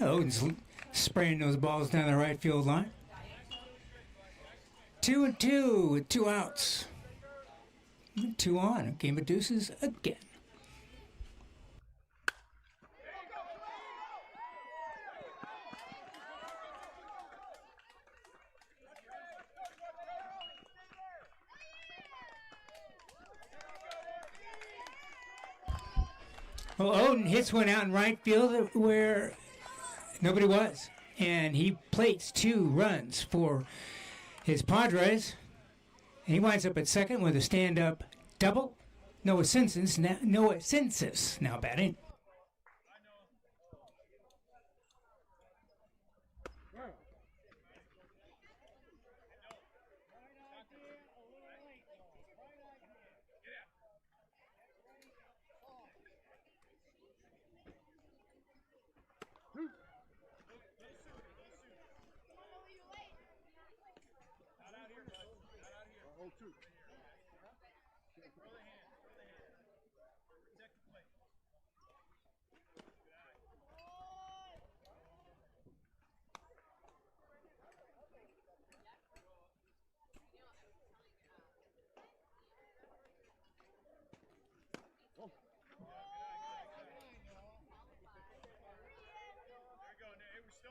Odin's spraying those balls down the right field line. 2 and 2 with 2 outs. 2 on. Game of deuces again. Well, Odin hits one out in right field where nobody was, and he plates 2 runs for his Padres. And he winds up at second with a stand-up double. Noah Census now batting.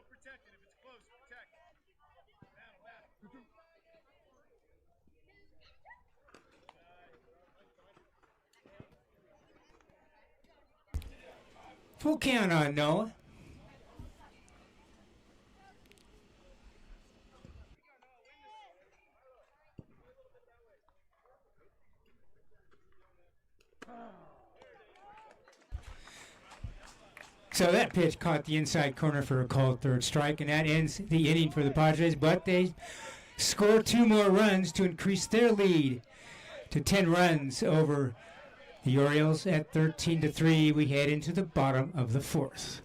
Protected. If it's close, protect. Battle. Full count on Noah. So that pitch caught the inside corner for a called third strike, and that ends the inning for the Padres. But they score 2 more runs to increase their lead to 10 runs over the Orioles. At 13-3, we head into the bottom of the 4th.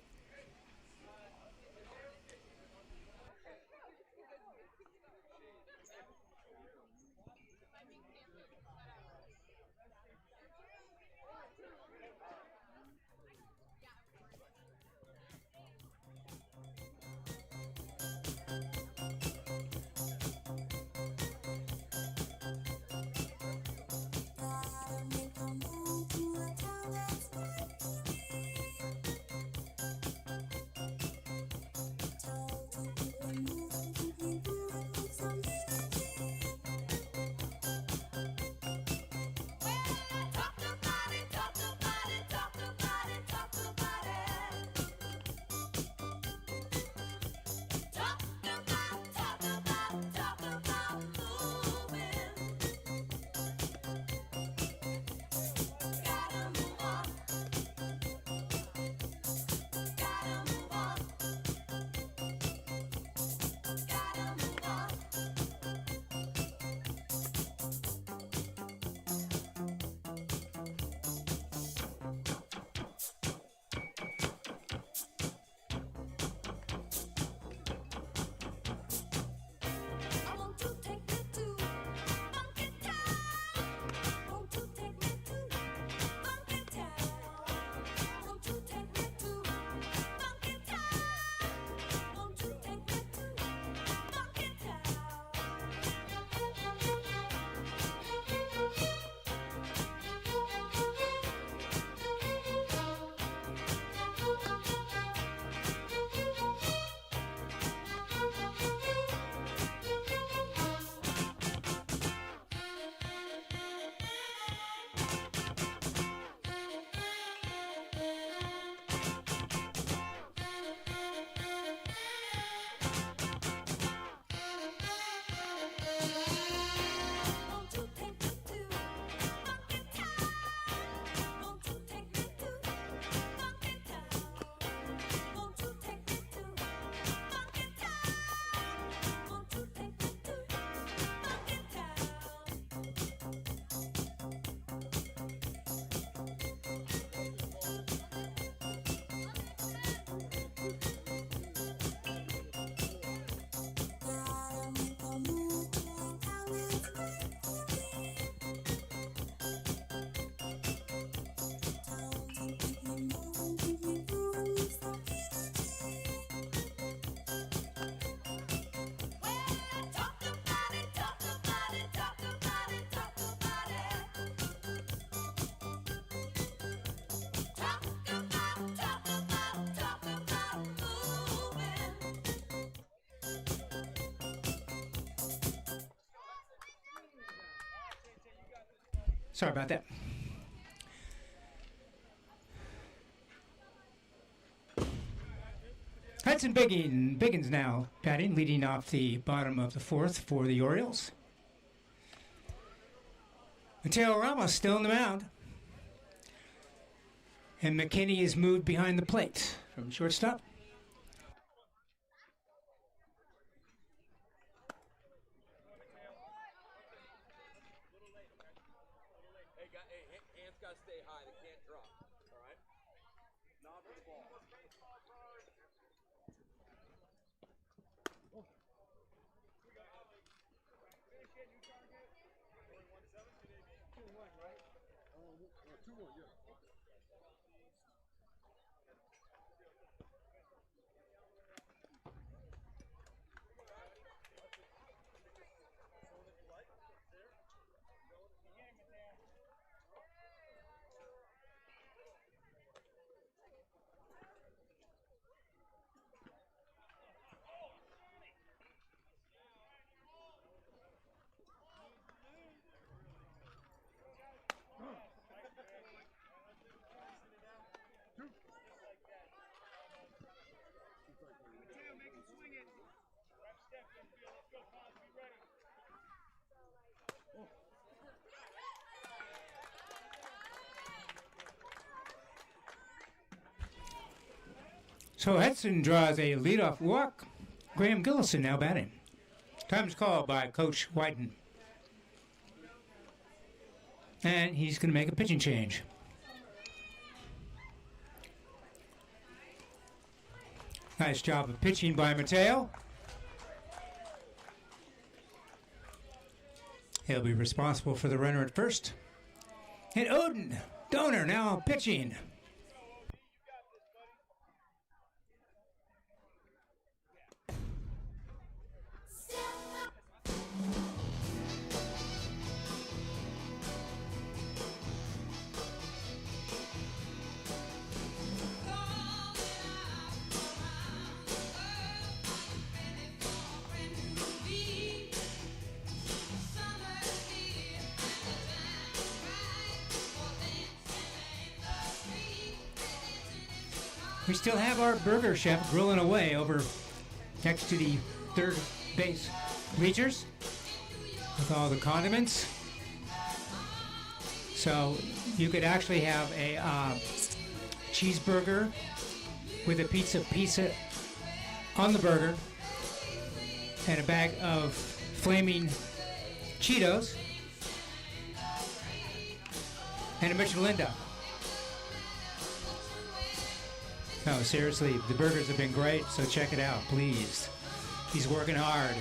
Sorry about that. Hudson Biggins now batting, leading off the bottom of the fourth for the Orioles. Mateo Ramos still in the mound. And McKinney is moved behind the plate from shortstop. Hey, hands got to stay high. They can't drop. All right? Knob of the ball. So Hudson draws a leadoff walk. Graham Gillison now batting. Time's called by Coach Whiten. And he's going to make a pitching change. Nice job of pitching by Mateo. He'll be responsible for the runner at first. And Odin Donor now pitching. We still have our burger chef grilling away over next to the third base bleachers with all the condiments. So you could actually have a cheeseburger with a pizza on the burger and a bag of flaming Cheetos and a Michelin dog. No, seriously, the burgers have been great, so check it out, please. He's working hard.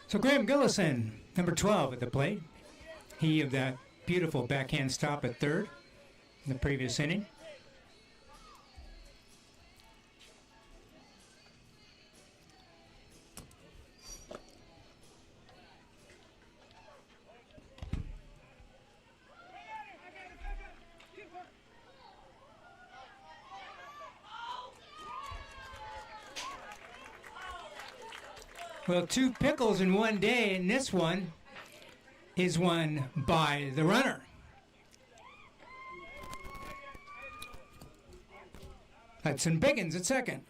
So Graham Gillison, number 12 at the plate. He of that beautiful backhand stop at third in the previous inning. Well, 2 pickles in one day, and this one is won by the runner. Hudson Biggins at second.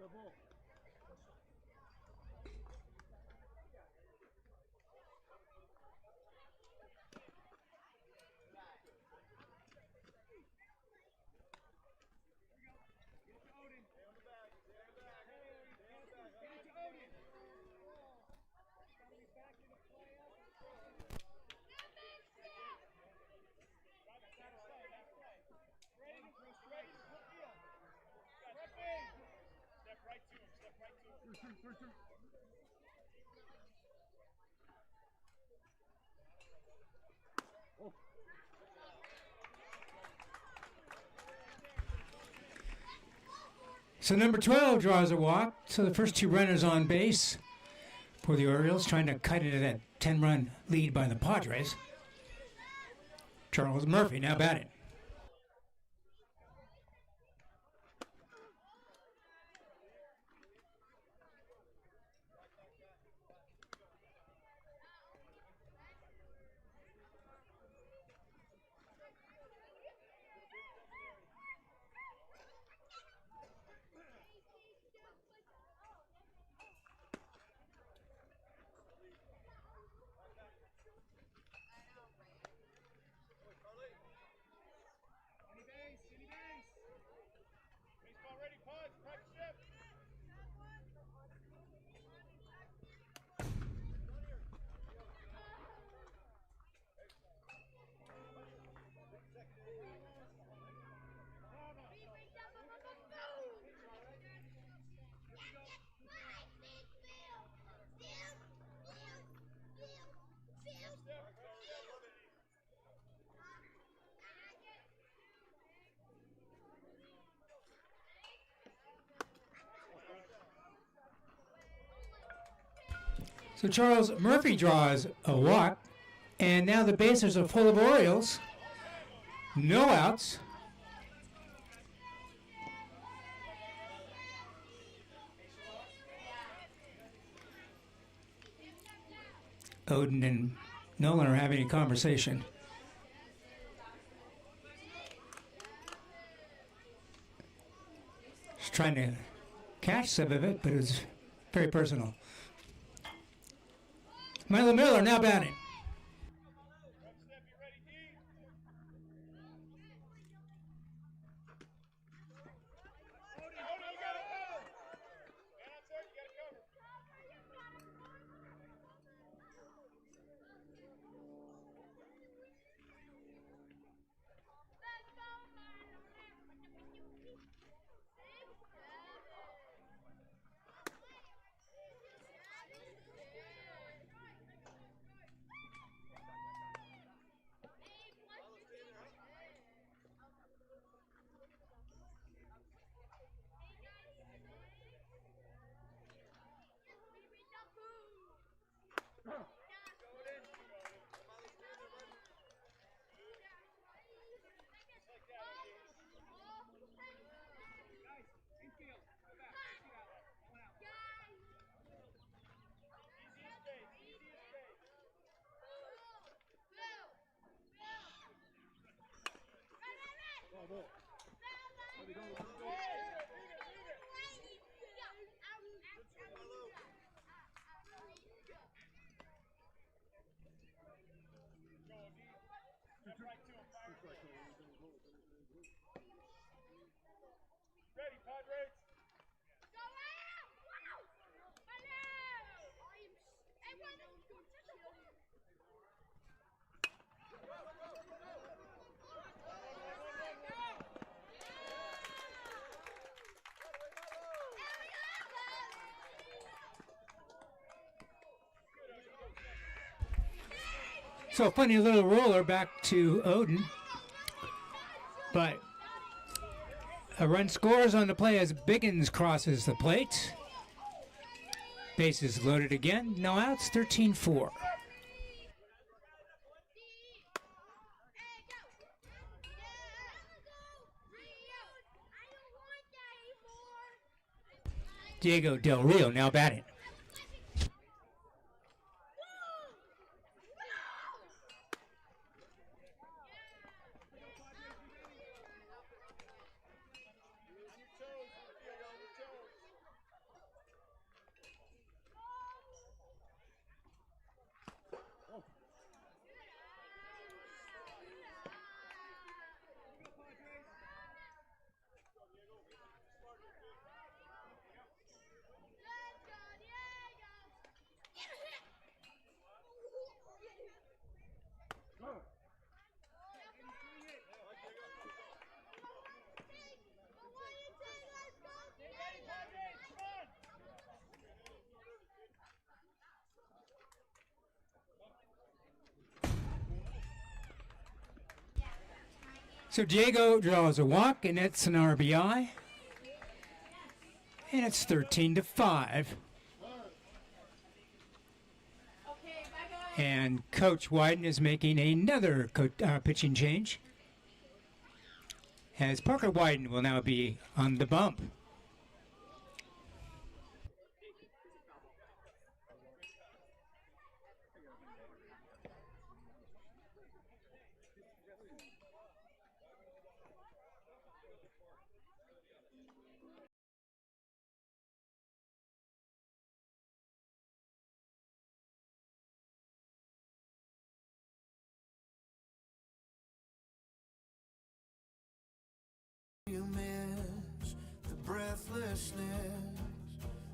a ball. Step right to him. Step right to him. So number 12 draws a walk. So the first two runners on base for the Orioles, trying to cut into that 10-run lead by the Padres. Charles Murphy now batting. Baseball ready, pause, practice step. So Charles Murphy draws a walk, and now the bases are full of Orioles. No outs. Odin and Nolan are having a conversation. He's trying to catch some of it, but it was very personal. Milo Miller now batting. Step, you ready, D? Odin, you got it covered. Man on third, you got it covered. Step right to him, fire. Ready, Padres. So funny little roller back to Odin. But a run scores on the play as Biggins crosses the plate. Bases loaded again. No outs, 13-4. Diego Del Rio now batting. So Diego draws a walk, and it's an RBI. And it's 13-5. Okay, bye guys. And Coach Wyden is making another pitching change, as Parker Wyden will now be on the bump. You miss the breathlessness,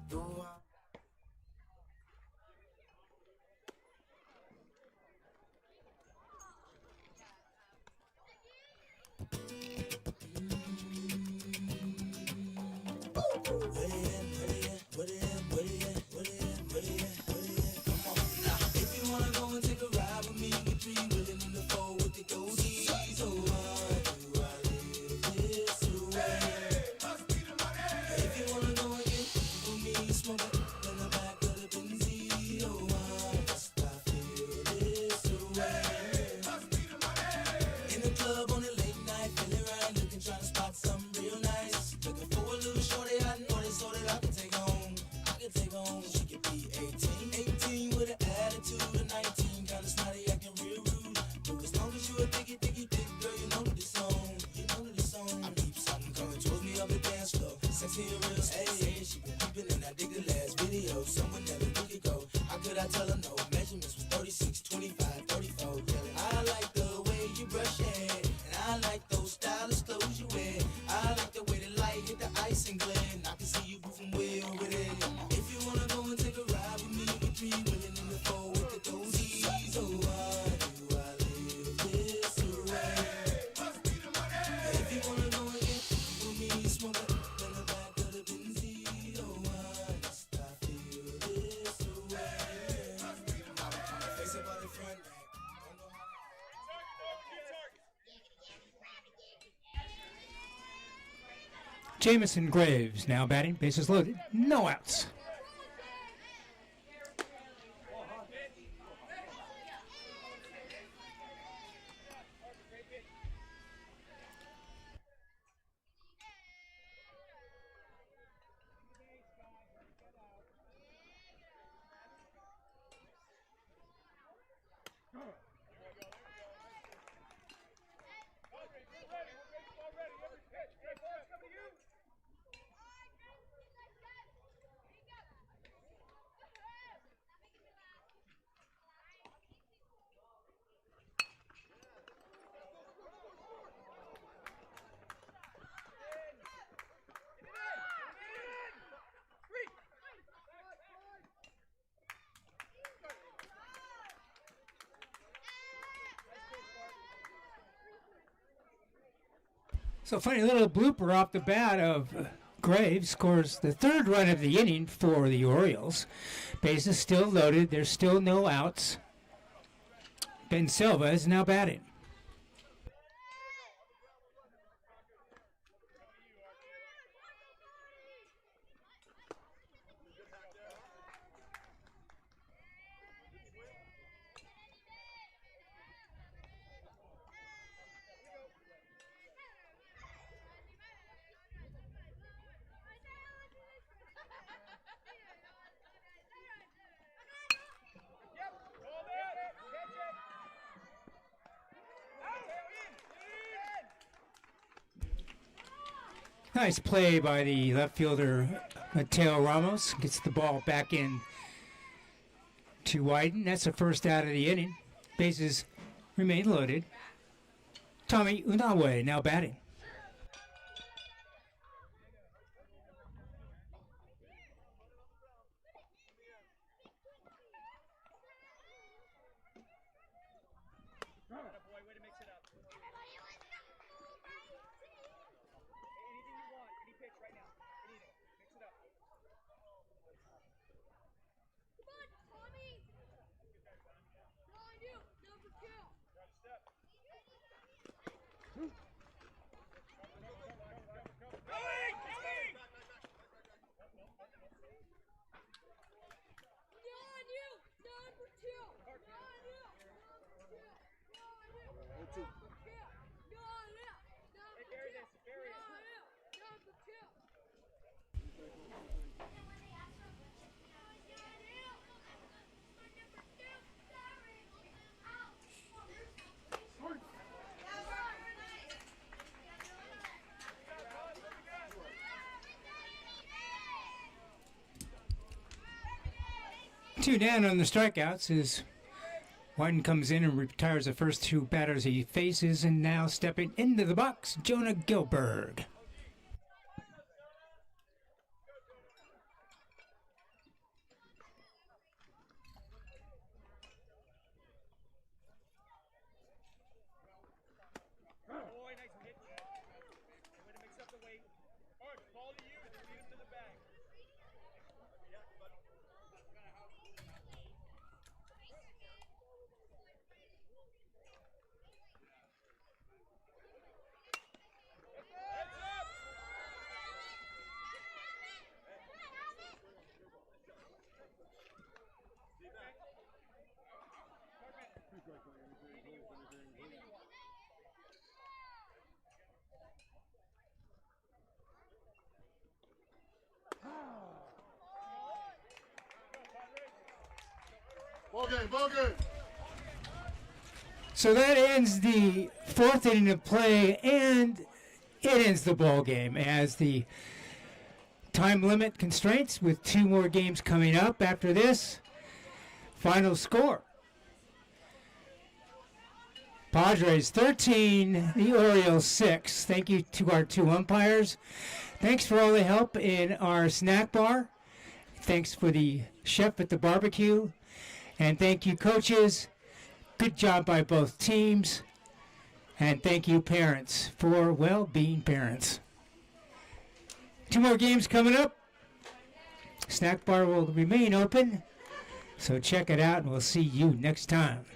though if you wanna go and take a ride with me, get 3 willing in the 4 with the goatees. So why do I live this way? If you wanna go and get with me, smoke it in the back of the Benzie. Oh, why must I feel this way? In the club on a late night, feeling right, looking, trying to spot something real nice. Looking for a little shorty, I know this so that I can take home. She could be 18 with an attitude of 19, kinda snotty, acting real rude. But as long as you a diggy, dick, girl, you know this song. I peep something coming towards me up the dance floor. Sexy and real sexy. She been peeping and I dig the last video. Someone never we could go. How could I tell her no? Measurements was 36, 25, 34. Yelling, I like the way you brush your hair, and I like those stylish clothes you wear. I like the way the light hit the ice and glare. And I can see you from way over there. If you wanna go and take a ride with me, get 3 willing in the 4 with the goatees. Oh, why do I live this way? If you wanna go and get with me, smoke it in the back of the Benzie. Oh, why must I feel this way? Face it by the front, don't know how. Jamison Graves now batting, bases loaded, no outs. So funny little blooper off the bat of Graves scores the 3rd run of the inning for the Orioles. Bases still loaded. There's still no outs. Ben Silva is now batting. Nice play by the left fielder, Mateo Ramos. Gets the ball back in to Wyden. That's the first out of the inning. Bases remain loaded. Tommy Unawe now batting. Boy, way to mix it up. Anything you want, any pitch right now. Anything. Mix it up. Come on, Tommy. No, I do. Number 2. Step. Two down on the strikeouts as Whiten comes in and retires the first two batters he faces, and now stepping into the box, Jonah Gilberg. Boy, nice hit. Way to mix up the weight. All right, ball to you. Lead him to the bag. Ball game, ball game. So that ends the fourth inning of play, and it ends the ball game as the time limit constraints with two more games coming up after this. Final score: Padres 13, the Orioles 6. Thank you to our two umpires. Thanks for all the help in our snack bar. Thanks for the chef at the barbecue. And thank you, coaches. Good job by both teams. And thank you, parents, for, well, being parents. Two more games coming up. Snack bar will remain open. So check it out, and we'll see you next time.